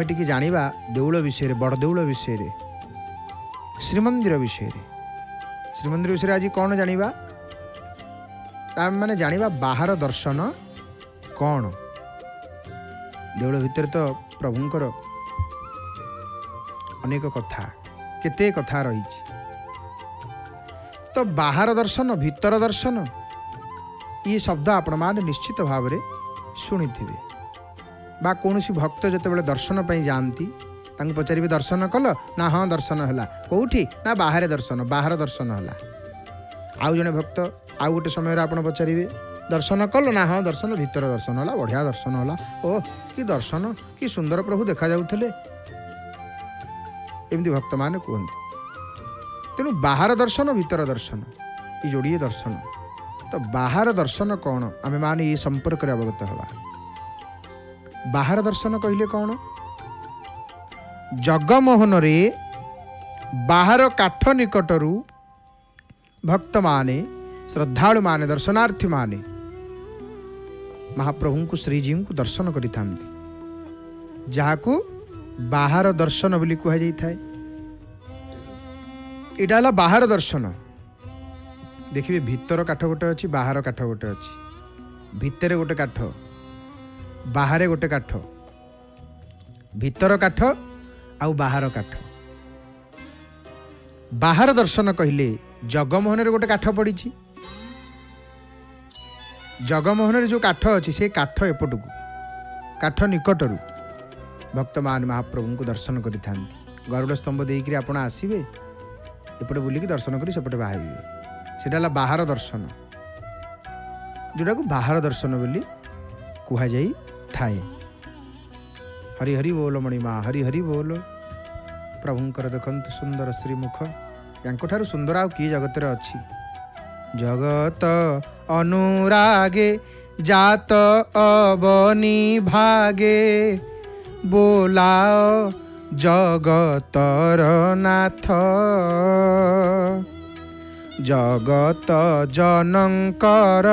टिके जानिबा देउल विषय बड़ देउल विषय श्रीमंदिर विषय श्रीमंदिर विषय आज कौन जानिबा आम माने जानिबा बाहर दर्शन कौन। देउल भितर तो प्रभुंकर अनेक कथा केते कथा रही तो बाहर दर्शन भीतर दर्शन ये शब्द आपण माने निश्चित भाव रे शुणी थे बा कौन सी भक्त जिते दर्शन पर जाती पचारे दर्शन कल ना हाँ दर्शन है कौटी ना बाहर दर्शन है। आउ जने भक्त आउ गोटे समय आप पचारे दर्शन कल ना हाँ दर्शन भीतर दर्शन है बढ़िया दर्शन है ओ कि दर्शन कि सुंदर प्रभु देखा जाउथले एमती भक्त माने कहते। तेणु बाहर दर्शन भीतर दर्शन ये जोड़िए दर्शन तो बाहर दर्शन कौन आमे माने ये संपर्क रे अवगत हवा। बाहर दर्शन कहले कौन जगमोहन रे बाहर काठ निकटरू भक्त माने श्रद्धालु माने दर्शनार्थी माने महाप्रभु को श्रीजी को दर्शन करि थांती जहाकू बाहर दर्शन बोली कह जाई थाए। एटा हला बाहर दर्शन। देखिए भीतर काठ गोटे अच्छी बाहर काठ गोटे अच्छी भितर गोटे काठ बाहर गोटे काठ भीतर काठ आउ बाहर काठ। बाहर दर्शन कहले जगमोहन रे गोटे काठ पड़ी जगमोहन रे जो काठ अच्छी से काठ एपटू काठ निकटरू भक्त मान महाप्रभु को दर्शन करि थांती। गरुड़ स्तंभ देकर आपण आसवे एपटे बुलिकी दर्शन करी सेपटे बाहर सेटा बाहर दर्शन जोटा को बाहर दर्शन बोली कह जाई थाए। हरि हरि बोल मणिमा हरि हरि बोल। प्रभुंकर देखंतु सुंदर श्रीमुख यांठार सुंदर आउ कि जगत रे अच्छी। जगत अनुरागे जात अबनी भागे बोलाओ जगतर नाथ जगत जनकर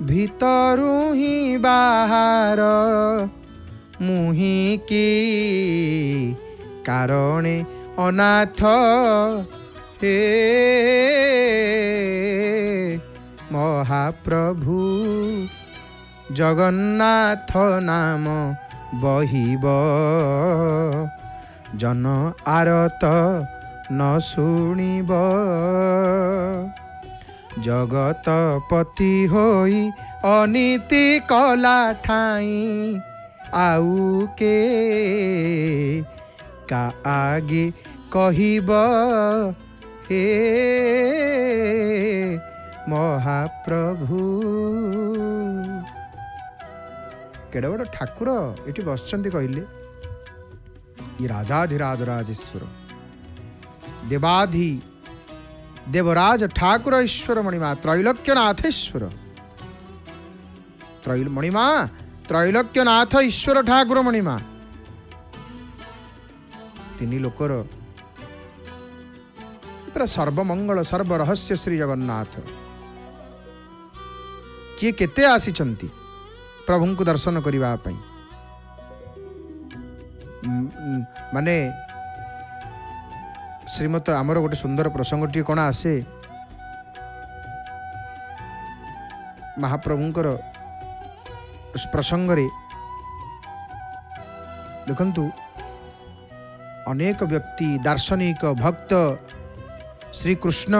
भीतरू ही बाहर मुही की कारणे अनाथ हे महाप्रभु जगन्नाथ नाम बहिब जन आरत न शुणिब जगत पति होई अनीति कला ठाई आउ के का आगे कहिब हे ମହାପ୍ରଭୁ। କେଡ଼େ ବଡ଼ ଠାକୁର ଏଠି ବସିଛନ୍ତି କହିଲେ। ଇ ରାଜାଧିରାଜ ରାଜେଶ୍ୱର ଦେବାଧି ଦେବରାଜ ଠାକୁର ଈଶ୍ୱର ମଣିମା ତ୍ରୈଲୋକ୍ୟନାଥେଶ୍ୱର। ମଣିମା ତ୍ରୈଲୋକ୍ୟନାଥ ଈଶ୍ୱର ଠାକୁର ମଣିମା। ତିନି ଲୋକର ପୁରା ସର୍ବମଙ୍ଗଳ ସର୍ବରହସ୍ୟ ଶ୍ରୀ ଜଗନ୍ନାଥ। କିଏ କେତେ ଆସିଛନ୍ତି ପ୍ରଭୁଙ୍କୁ ଦର୍ଶନ କରିବା ପାଇଁ। ମାନେ ଶ୍ରୀମତ ଆମର ଗୋଟେ ସୁନ୍ଦର ପ୍ରସଙ୍ଗଟିଏ କ'ଣ ଆସେ, ମହାପ୍ରଭୁଙ୍କର ପ୍ରସଙ୍ଗରେ ଦେଖନ୍ତୁ ଅନେକ ବ୍ୟକ୍ତି ଦାର୍ଶନିକ ଭକ୍ତ ଶ୍ରୀକୃଷ୍ଣ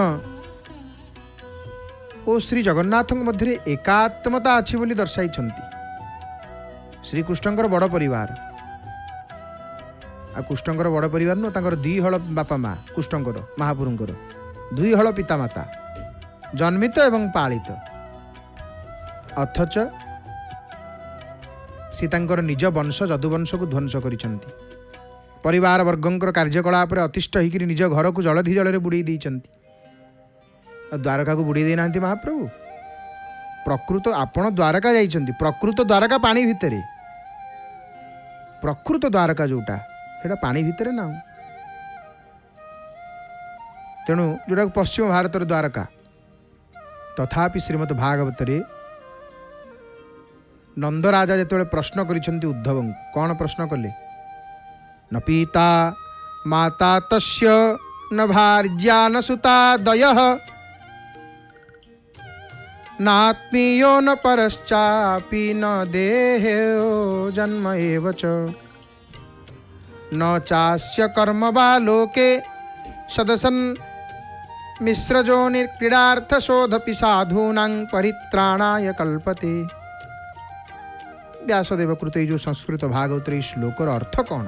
ଓ ଶ୍ରୀ ଜଗନ୍ନାଥଙ୍କ ମଧ୍ୟରେ ଏକାତ୍ମତା ଅଛି ବୋଲି ଦର୍ଶାଇଛନ୍ତି। ଶ୍ରୀକୃଷ୍ଣଙ୍କର ବଡ଼ ପରିବାର, ଆଉ କୃଷ୍ଣଙ୍କର ବଡ଼ ପରିବାର ନୁହଁ, ତାଙ୍କର ଦୁଇ ହଳ ବାପା ମା, କୃଷ୍ଣଙ୍କର ମହାପ୍ରଭୁଙ୍କର ଦୁଇ ହଳ ପିତାମାତା, ଜନ୍ମିତ ଏବଂ ପାଳିତ। ଅଥଚ ସେ ତାଙ୍କର ନିଜ ବଂଶ ଯଦୁବଂଶକୁ ଧ୍ୱଂସ କରିଛନ୍ତି। ପରିବାର ବର୍ଗଙ୍କର କାର୍ଯ୍ୟକଳାପରେ ଅତିଷ୍ଠ ହୋଇକରି ନିଜ ଘରକୁ ଜଳଧି ଜଳରେ ବୁଡ଼େଇ ଦେଇଛନ୍ତି। ଆଉ ଦ୍ୱାରକାକୁ ବୁଡ଼େଇ ଦେଇନାହାନ୍ତି ମହାପ୍ରଭୁ। ପ୍ରକୃତ ଆପଣ ଦ୍ୱାରକା ଯାଇଛନ୍ତି, ପ୍ରକୃତ ଦ୍ୱାରକା ପାଣି ଭିତରେ, ପ୍ରକୃତ ଦ୍ୱାରକା ଯୋଉଟା ସେଇଟା ପାଣି ଭିତରେ ନା। ତେଣୁ ଯୋଉଟାକୁ ପଶ୍ଚିମ ଭାରତର ଦ୍ୱାରକା। ତଥାପି ଶ୍ରୀମଦ ଭାଗବତରେ ନନ୍ଦରାଜା ଯେତେବେଳେ ପ୍ରଶ୍ନ କରିଛନ୍ତି ଉଦ୍ଧବଙ୍କୁ, କ'ଣ ପ୍ରଶ୍ନ କଲେ? न पीता माता तस्य न भार्या न सुता दयः नात्मीयो न परश्चापि न देहो जन्म एव च न चास्य कर्म वा लोके सदसन् मिश्रजो निर्क्रीडार्थ शोधपि साधूनां परित्राणाय कल्पते। व्यासदेव कृत जो संस्कृत भागवतर श्लोकर अर्थ कौन?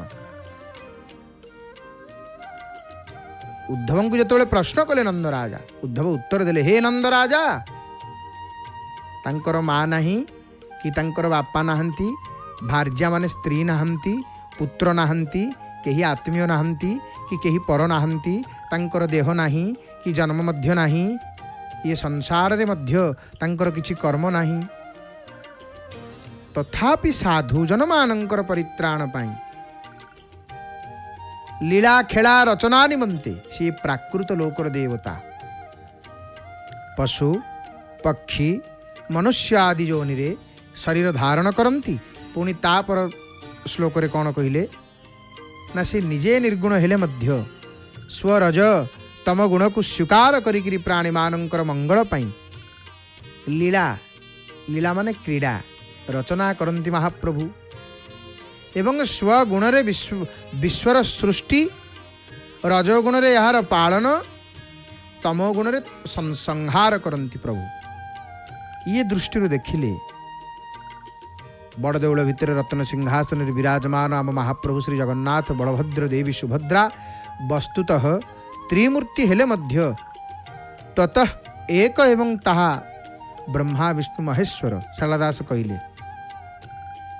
उद्धव को जो प्रश्न कले नंदराजा, उद्धव उत्तर देले, हे नंदराजा, तांकर माँ नहीं कि तांकर बापा नहांती, भार्या माने स्त्री नहांती, पुत्र नहांती, केही आत्मीय नहांती कि केही पर नहांती, तांकर देह नहीं कि जन्म मध्य नहीं, ये संसार रे मध्य तांकर किछि कर्म नहीं, तथापि साधु जनमानंकर परित्राण पाई लीला खेला रचना निमंते से प्राकृत लोकर देवता पशु पक्षी मनुष्य आदि जोनि रे शरीर धारण करती। पुणी तापर श्लोक रे कौन कहले ना, से निजे निर्गुण हेले मध्य स्वरज तम गुण को स्वीकार करिकरी प्राणी मानंकर मंगल पाई लीला, लीला माने क्रीड़ा रचना करती महाप्रभु, एवं स्वगुण रे विश्वर सृष्टि, रजोगुण रे यार पालन, तमोगुण रे संहार करती प्रभु। ये दृष्टि देखिले बड़देउल भितर रत्न सिंहासन विराजमान आम महाप्रभु श्री जगन्नाथ बलभद्र देवी सुभद्रा वस्तुतः त्रिमूर्ति हेले मध्य ततः एक एवं ताहा ब्रह्मा विष्णु महेश्वर शारदास कहले।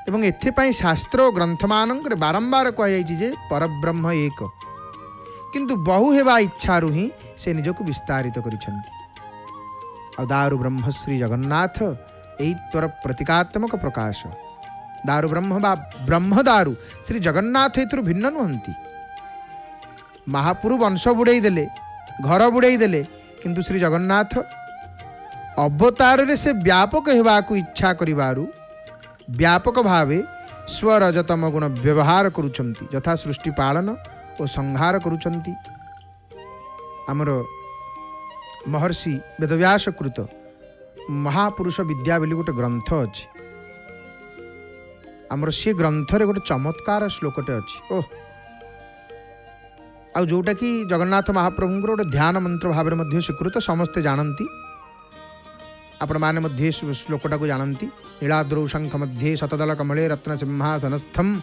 एवं एथिपाई शास्त्र और ग्रंथ मानक बारंबार कहुई परब्रह्म एक, किंतु बहु हेबा इच्छारु ही से निजक विस्तारित करिसेंति। दारु ब्रह्म श्री जगन्नाथ यही तोर प्रतीकात्मक प्रकाश। दारु ब्रह्म बा ब्रह्म दारु श्री जगन्नाथ एथुरु भिन्न नुहंती। महापुरु वंश बुड़ाई देले, घर बुड़ाई देले, किंतु श्री जगन्नाथ अवतार रे से व्यापक हेबाकु इच्छा करिबारु व्यापक भावे स्वरजतम गुण व्यवहार करुचंती, यथा सृष्टि पालन और संहार करुचंती। आमर महर्षि वेदव्यास कृत महापुरुष विद्या बोली गोटे ग्रंथ अच्छी। आमर से ग्रंथ रे गोटे चमत्कार श्लोकटे अच्छी। ओह आ जोटा कि जगन्नाथ महाप्रभुंकर गोटे ध्यान मंत्र भाव में स्वीकृत, समस्ते जानती। आपण माने मध्ये श्लोकटा को जानती। नीलाद्रौ शंख मध्ये शतदल कमले रत्न सिंहासनस्थम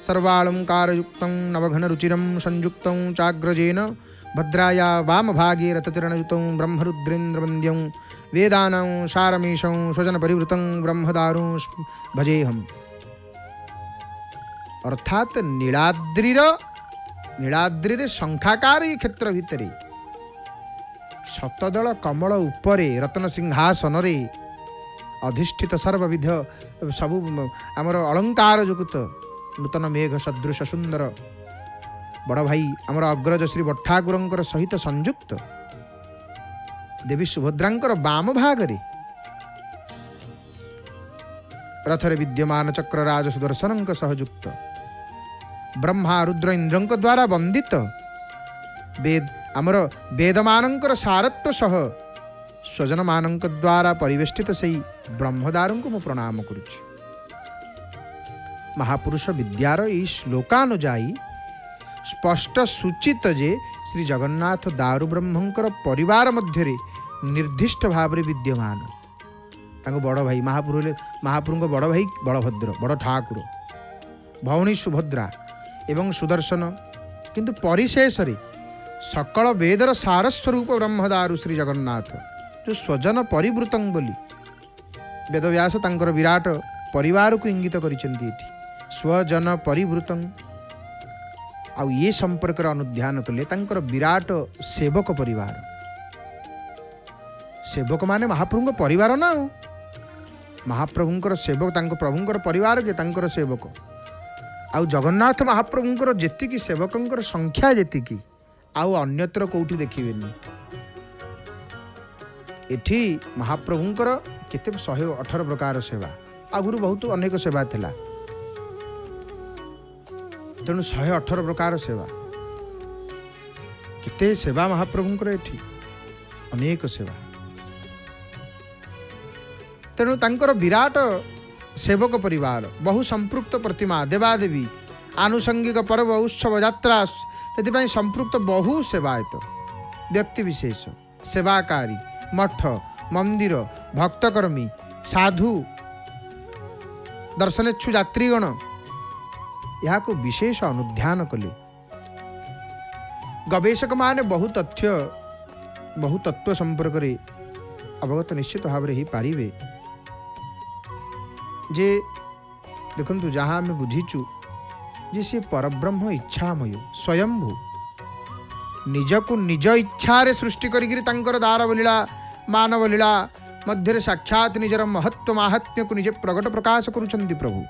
सर्वालंकारयुक्तं नवघन रुचिरं संयुक्तं चाग्रजेन भद्राया वाम भागे रतचरणयुतौ ब्रह्मरुद्रेन्द्रवन्द्यं वेदानां सारमीशं स्वजन परिवृतं ब्रह्मदारुं भजेहम्। अर्थात नीलाद्री शंखाकार ये क्षेत्र भितर शतदल कमल उपरे रत्न सिंहासन रे अधिष्ठित सर्वविध सबु आमर अलंकार युक्त नूतन मेघ सदृश सुंदर बड़ भाई आमर अग्रज श्री भट्टाकुरंकर सहित संयुक्त देवी सुभद्रांकर बाम भागरे रथरे विद्यमान चक्रराज सुदर्शनंक सहयुक्त ब्रह्मा रुद्र इंद्रंक द्वारा वंदित वेद आमर वेदमानंकर सारत्व सह स्वजन मानंक द्वारा परिवेष्टित सही ब्रह्मदारुं को प्रणाम करुछि। महापुरुष विद्यार ई श्लोकानुजाई स्पष्ट सूचित जे श्री जगन्नाथ दारु ब्रह्मंकर परिवार मध्य निर्दिष्ट भाव विद्यमान बड़ भाई महापुरुष बड़ भाई बलभद्र बड़ ठाकुर भौणी सुभद्रा एवं सुदर्शन किंतु परिशेष सकल वेदर सारस्वरूप ब्रह्मदारु श्री जगन्नाथ जो स्वजन परिवृतं बोली वेदव्यास तांकर विराट परिवार को इंगित करिसेंती एठी स्वजन परिवृतं आ ये संपर्क अनुध्यान कले तांकर विराट सेवक परिवार सेवक माने महाप्रभुंक परिवार ना महाप्रभुंकर सेवक तांको प्रभुंकर परिवार के तांकर सेवक आउ जगन्नाथ महाप्रभुंकर जेतिकी सेवकंकर संख्या जेतिकी आउ अन्यत्र कोठी देखिबेनी एठी महाप्रभुंकर केते 118 प्रकार सेवा आगुरु बहुत अनेक सेवा थिला तेणु 118 प्रकार सेवा केते सेवा महाप्रभुंकर एठी अनेक सेवा तेणु तांकर विराट सेवक परिवार बहु संपृक्त प्रतिमा देवादेवी आनुषंगिक पर्व उत्सव यात्रा से संपृक्त बहु सेवायत व्यक्ति विशेष सेवाकारी मठ मंदिर भक्तकर्मी साधु दर्शनेच्छु यात्रीगण यहाँ को विशेष अनुध्यान कले गवेषक माने बहु तत्व संपर्क रे अवगत निश्चित भाव ही पारिबे जे देखंतु जहाँ आम बुझीचु जे सी परब्रह्म इच्छामय स्वयंभू निजकु निज इच्छा रे सृष्टि करिगिरी तांकर दारव लीला मानव लीला मध्य साक्षात निजर महत्व माहात्म्य को निजे प्रकट प्रकाश करुछंती प्रभु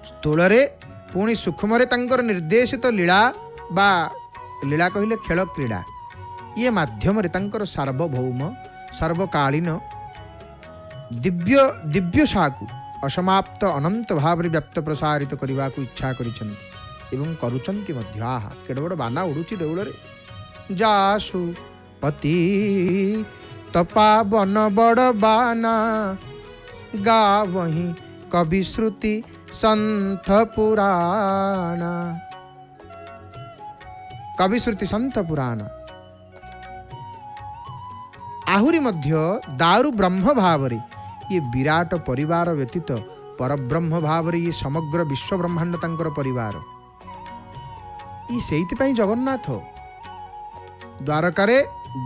स्थूल पुणी सूक्ष्म तांकर निर्देशित लीला बा लीला कहले खेल क्रीड़ा ये माध्यम रे तांकर सार्वभौम सर्वकालीन दिव्य शाकु असमाप्त अनंत भाव व्याप्त प्रसारित करने को इच्छा करिछंती एवं करुछंती मध्य आहा केड बड़ बाना उड़ुची देउल रे जासु पति तपावन बड़ बाना गावही कवि श्रुति संत पुराण कवि श्रुति संत पुराण आहुरी मध्य दारु ब्रह्म भाव रे ये विराट परिवार व्यतीत परब्रह्म भाव रे ये समग्र विश्व ब्रह्मांड तांकर परिवार ये सेइतिपई जगन्नाथ द्वारकारे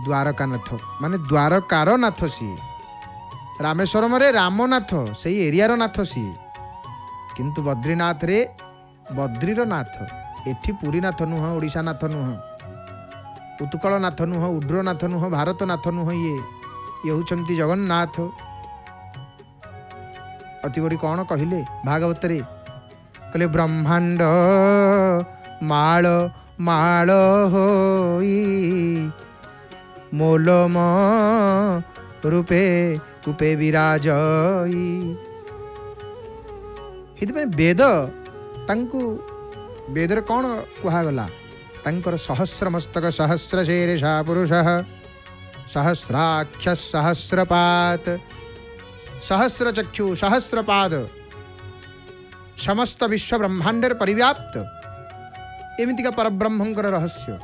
द्वारकानाथ माने द्वारकार नाथ सी रामेश्वरम रे रामनाथ से एरियार नाथ सी किंतु बद्रीनाथ रे बद्रीर नाथ एठी पुरीनाथ नुह ओडिशा नाथ नुह उत्कल नाथ नुह उड्रनाथ नुह भारत नाथ नुह ये होचंती जगन्नाथ अति बड़ी कौन कहले भागवत रे कहले ब्रह्मांड माल माल होई मोलम रूपे कूपे विराजई हितपे वेद तांकु वेदर कौन कुहागला तांकर सहस्र मस्तक सहस्र शीर्षा पुरुषः सहस्राक्ष सहस्रपात सहस्र चक्षु सहस्रपाद समस्त विश्व ब्रह्मांडर परिव्याप्त एमितिका परब्रह्मंकर रहस्य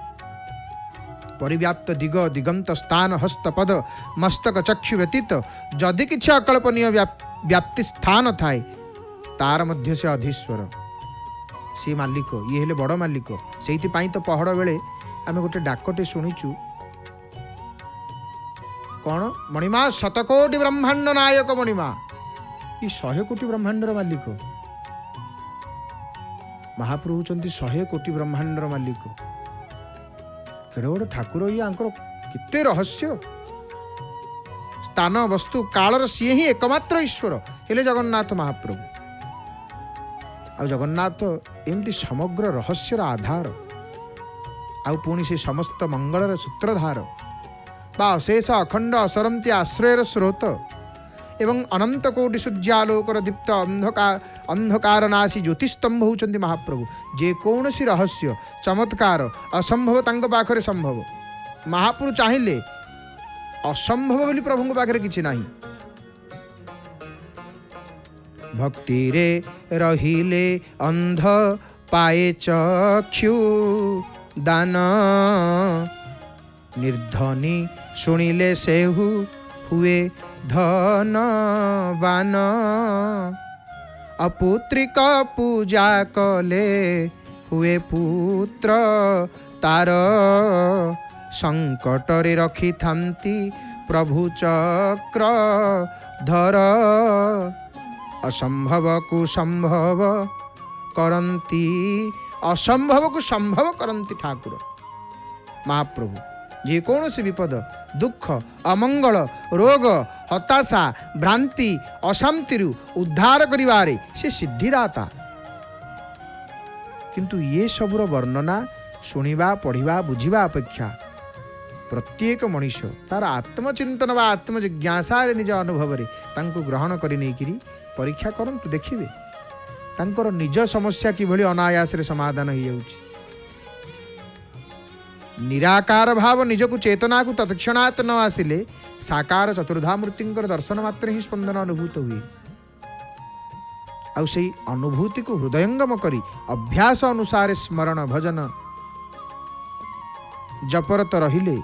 परिव्याप्त दिग दिगंत स्थान हस्त पद मस्तक चक्षु व्यतीत जदि किछि अकल्पनीय व्याप्ति स्थान थाए तार मध्य से अधीश्वर सी मालिक ये हेले बड़ मालिक से तो पहड़ बेले आम गोटे डाकटे शुणुचु कौन मणिमा शतकोटि ब्रह्मांड नायक मणिमा ये 100 कोटी ब्रह्मांडर मालिक महाप्रभु होती 100 कोटी ब्रह्मांडर मालिक केड़े बड़ ठाकुर ये आंकर केते रहस्य स्थान वस्तु कालर सी ही एकमात्र ईश्वर हेले जगन्नाथ महाप्रभु आ जगन्नाथ एमती समग्र रहस्यर आधार आउ पुणी से समस्त मंगलर सूत्रधार बा अशेष अखंड असरंती आश्रयर स्रोत एवं अनंत कोटि सूर्यालोकर दीप्त अंधकार नाशी ज्योतिस्तंभ होउचंती महाप्रभु जे कौनसी रहस्य चमत्कार असंभव तांक पाखरे संभव महाप्रभु चाहिए असंभव बोली प्रभु पाखरे किछि नाही भक्ति रे रहिले अंध पाए चक्षु दान निर्धनी शुणिले सेहु हुए धनवान अपुत्रिक पूजा कले हुए पुत्र तार संकटरे रखी थांती प्रभु चक्र धर असंभव को संभव करंती असंभव को संभव करंती ठाकुर महाप्रभु जे कौन सी विपद दुख अमंगल रोग हताशा भ्रांति अशांति उद्धार करिवारे से सिद्धिदाता किंतु ये सबुर वर्णना शुणिबा पढ़िबा बुझिबा अपेक्षा प्रत्येक मनुष्य तार आत्मचिंतन व आत्मजिज्ञासा निज अनुभव रे तांको ग्रहण करि नेकिरी परीक्षा करंतु देखिबे तांकर निज समस्या किभली अनायास रे समाधान हो जाउछि निराकार भाव निजकु चेतना को तत्क्षणात् न आसिले साकार चतुर्धा मूर्तिंकर दर्शन मात्र ही स्पंदन अनुभूत हुए आउ सेई अनुभूति को हृदयंगम करी अभ्यास अनुसार स्मरण भजन जपरत रहिले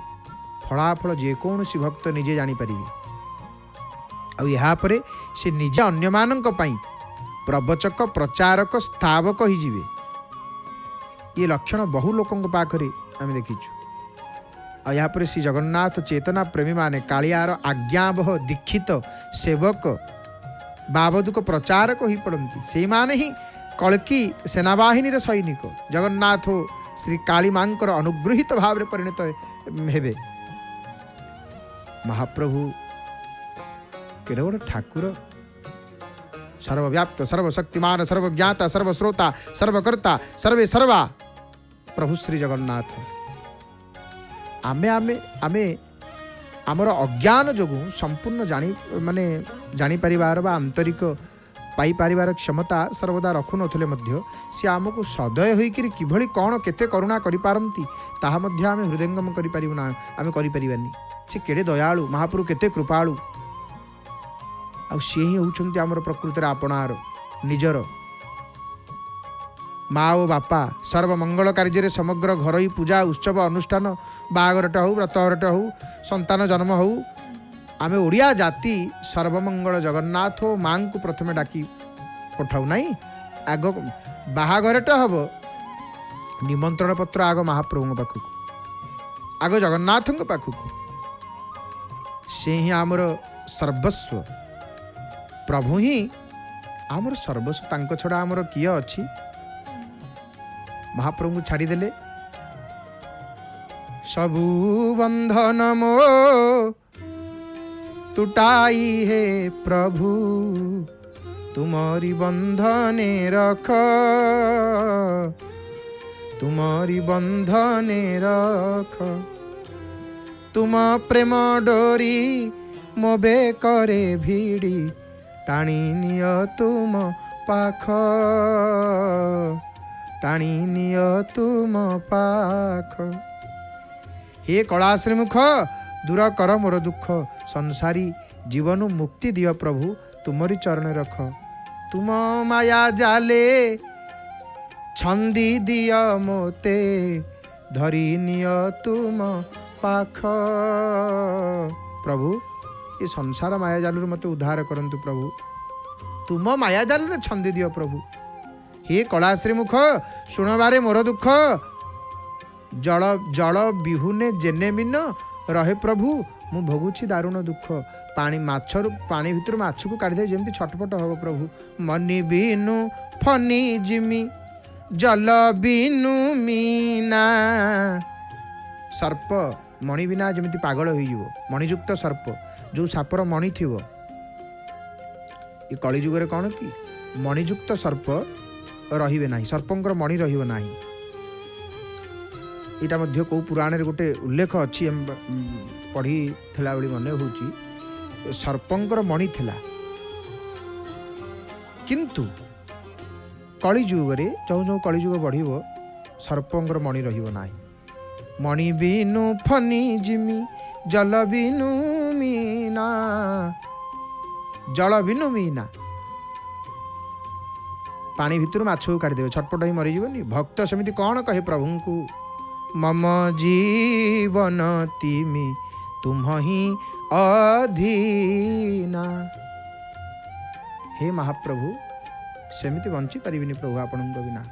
फलाफल जेकोसी भक्त निजे जानी परिबे आउ यहाँ परे से निजे अन्य मानक पई प्रवचक प्रचारक स्थावक ही जीवे ये लक्षण बहु लोकों पाखरे आम देखीचु आ यहाँ पर श्री जगन्नाथ चेतना प्रेमी माने कालियार आज्ञाबह दीक्षित सेवक बाबदुक प्रचारक ही पड़ती से माने ही कल्की सेनाबाहिनी सैनिक जगन्नाथ श्री काली मांकर अनुगृहित भाव में परिणत हेबे महाप्रभु केड़े बड़ ठाकुर सर्वव्याप्त सर्वशक्तिमान सर्वज्ञाता सर्वश्रोता सर्वकर्ता सर्वे सर्वा प्रभु श्री जगन्नाथ आमे आमे आमे आमर अज्ञान जोगु संपूर्ण माने जानी परिवार बा आंतरिक पाई परिवार क्षमता सर्वदा रखु नथले मध्य से आमको सदय होइकरी किभली कौन केते करुणा करि पारंती ताहा मध्य आमे हृदयंगम करि परिबु ना आमे करि परिबानी से केडे दयालु महाप्रभु केते कृपालु आ से ही होउचंती आमर प्रकृति रे आपणार निजर माँ और बापा सर्वमंगल कार्य समग्र घर पूजा उत्सव अनुष्ठान बाहागरटा हो व्रतहरटा हो संतान जन्म हो आमे ओडिया जाति सर्वमंगल जगन्नाथ और माँ को प्रथमे डाकी पठाऊ नहीं आग बाहागरटा हम निमंत्रण पत्र आग महाप्रभु पाखक आग जगन्नाथ पाखक से ही आमर सर्वस्व प्रभु ही आमर सर्वस्व तांको छड़ा आमर किए अच्छी महाप्रभु को छाड़ीदेले सबू बंधन मो तुटाई है प्रभु तुम्हारी बंधने रख तुम्हारी बंधने रख तुम प्रेम डोरी मोबे करे भिड़ी टाणी निय तुम पाख टाणी निय तुम पाख हे कलाश्री मुख दूर कर मोर दुख संसारी जीवन मुक्ति दिय प्रभु तुमरी चरण रख तुम माया जाले छंदी दिय मोते धरी निय तुम पाख प्रभु ये संसार माया जाल मत उद्धार करंतु प्रभु तुम माया जाल छंदी दिय प्रभु हे कलाश्री मुख शुणबारे मोर दुख जल जल बिहुने जेने मिन रहे प्रभु मु भोगुछि दारुण दुख पानी माछर पानी भितर माछ को काढ़ी दे जेमती छटपट हो प्रभु मनी बिनु फनी जिमी जल बिनु मीना सर्प मणि बिना जमिति पागल हो मणियुक्त सर्प जो सापर मणि थिवो ये कलिजुगे कौन कि मणियुक्त सर्प रहिबे नाही सर्पंकर मणि रहिबो नाही इटा मध्य को पुराण रे गोटे उल्लेख अच्छी पढ़ी थिला बेली मने होची सर्पंकर मणि थिला किंतु कलिजुग रे जो जो कलिजुग बढ़िबो सर्पंकर मणि रहिबो नाही मणि बिनु फनी जिमी जल बिनु मीना जल बिनु मीना पानी भितर माछ को काढ़ी देवे छटपट ही मरी जीवनी भक्त सेमिति कौन कहे प्रभु को मम जीवन तिमी तुम ही अधीना हे महाप्रभु सेमिति बंची पारिबिनी प्रभु आपणक बिना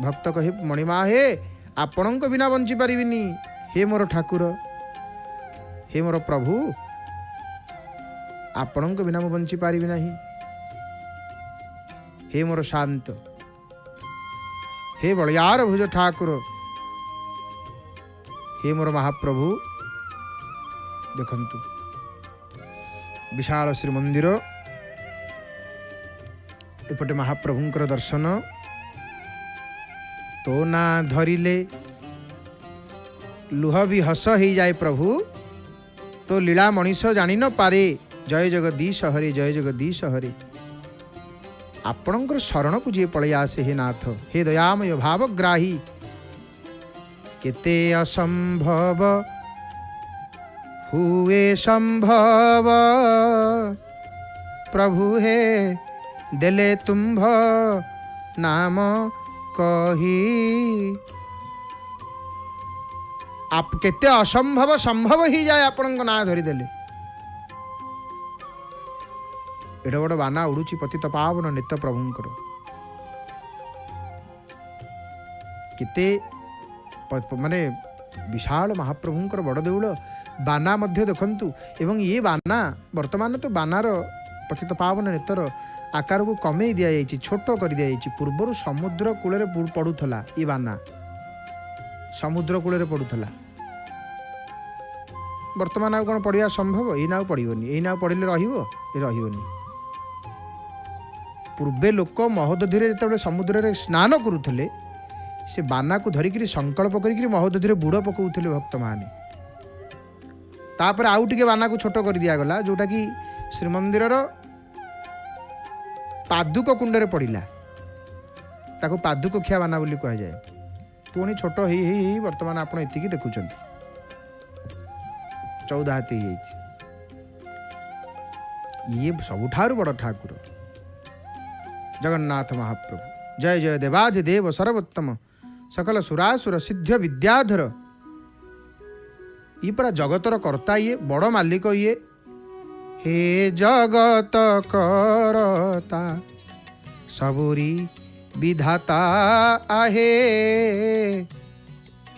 भक्त कहे मणिमा हे आपणक बिना बंची पारिबिनी हे मोर ठाकुर हे मोर प्रभु आपणक बिना मु बंची पारिबि नाही हे मोर शांत हे बलियार भुज ठाकुर हे मोर महाप्रभु देखंतु विशाल श्रीमंदिर एपटे महाप्रभुंकर दर्शन तो ना धरिले लुह भी हस ही जाए प्रभु तो लीला मनीष जानी न पारे जय जगदीश हरे जय जगदीश हरे आपणकर शरण को जी पलि आसे हे नाथ हे दयामय भावग्राही केते असंभव हुए संभव प्रभु हे देले तुम्भ नाम कही आप केते असंभव संभव ही जाए आपण ना धरी देले एड बड़ बाना उड़ुची पतित पावन नित्य प्रभुंकर केते माने विशाल महाप्रभुंकर बड़ देउल बाना मध्य देखंतु एवं ये बाना वर्तमान तो बानार पतित पावन नेतर आकार को कमे दिया जाइए छोट कर दिया जाइए पूर्वर समुद्र कूल पड़ूला ये बाना समुद्र कूल पड़ूला वर्तमान आ कौन पढ़ा संभव ये ना पड़ोनी ये ना पढ़ले रही पूर्वे लोक महोदधि जो समुद्र में स्नान करुले से बाना को धरिक संकल्प कर महोदधि बुड़ पकाउले भक्त माने तापर आउ टे बाना को छोट कर दिगला जोटा कि श्रीमंदिर पादुक कुंडे पड़ा ताको पादुक खिया बाना बोली कह जाए पुणी छोट ही वर्तमान आप एति देखुं 14 हाथी ये सबुठार बड़ ठाकुर जगन्नाथ महाप्रभु जय जय देवाधिदेव सर्वोत्तम सकल सुरासुर सिद्ध विद्याधर ये पूरा जगतर कर्ता ये बड़ मालिक ये हे जगत करता सबुरी विधाता आहे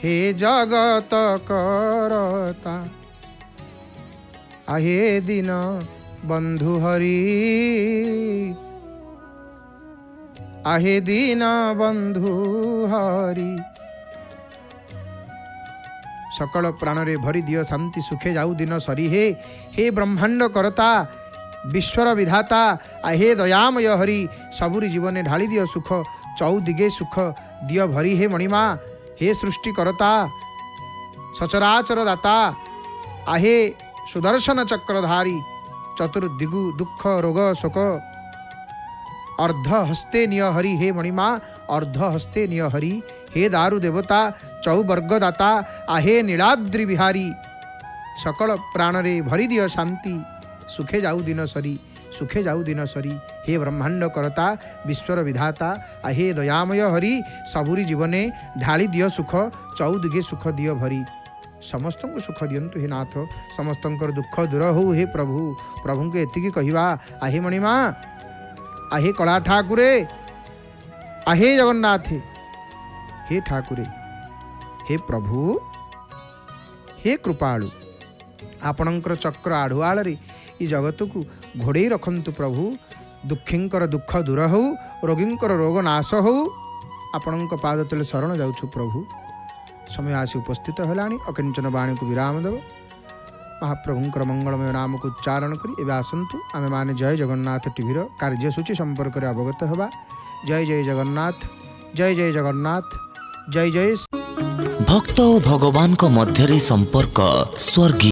हे जगत करता आहे दिन बंधु हरि आहे दीन बंधु हरि सकल प्राण रे भरी दियो शांति सुखे जाऊ दिन सरी हे ब्रह्मांड करता विश्वर विधाता आहे दयामय हरि सबुरी जीवन ढाली दियो सुख चौदिगे सुख दियो भरी हे मणिमा हे सृष्टि करता सचराचर दाता आहे सुदर्शन चक्रधारी चतुर्दिगु दुख रोग शोक अर्ध हस्ते निय हरि हे मणिमा अर्ध हस्ते निय हरि हे दारु देवता चौवर्ग दाता आहे नीलाद्रि बिहारी सकल प्राण रे भरी दियो शांति सुखे जाऊ दिन सरी सुखे जाऊ दिन सरी हे ब्रह्मांड करता विश्वर विधाता आहे दयामय हरि सबुरी जीवने ढाली दियो सुख चौदिगे सुख दियो भरी समस्त को सुख दियंतु हे नाथ समस्त दुख दूर हो हे प्रभु प्रभु को एति कहवा आहे मणिमा आहे कला ठाकुरे आहे जगन्नाथ हे ठाकुरे हे प्रभु हे कृपाळु आपणकर चक्र आढ़ुआଳରେ ई जगत को घोड़े रखंतु प्रभु दुखींकर दुख दूर हो रोगींकर रोग नाश हो आपणक पाद तले शरण जाऊछु प्रभु समय आसी उपस्थित हेलाणी अकिंचन वाणी को विराम देव महाप्रभुंकर मंगलमय नाम को उच्चारण करी एवं आसतु आमे माने जय जगन्नाथ टीवी कार्यसूची संपर्क में अवगत होगा। जय जय जगन्नाथ जय जय जगन्नाथ जय जय। भक्त और भगवान को मध्य संपर्क स्वर्गीय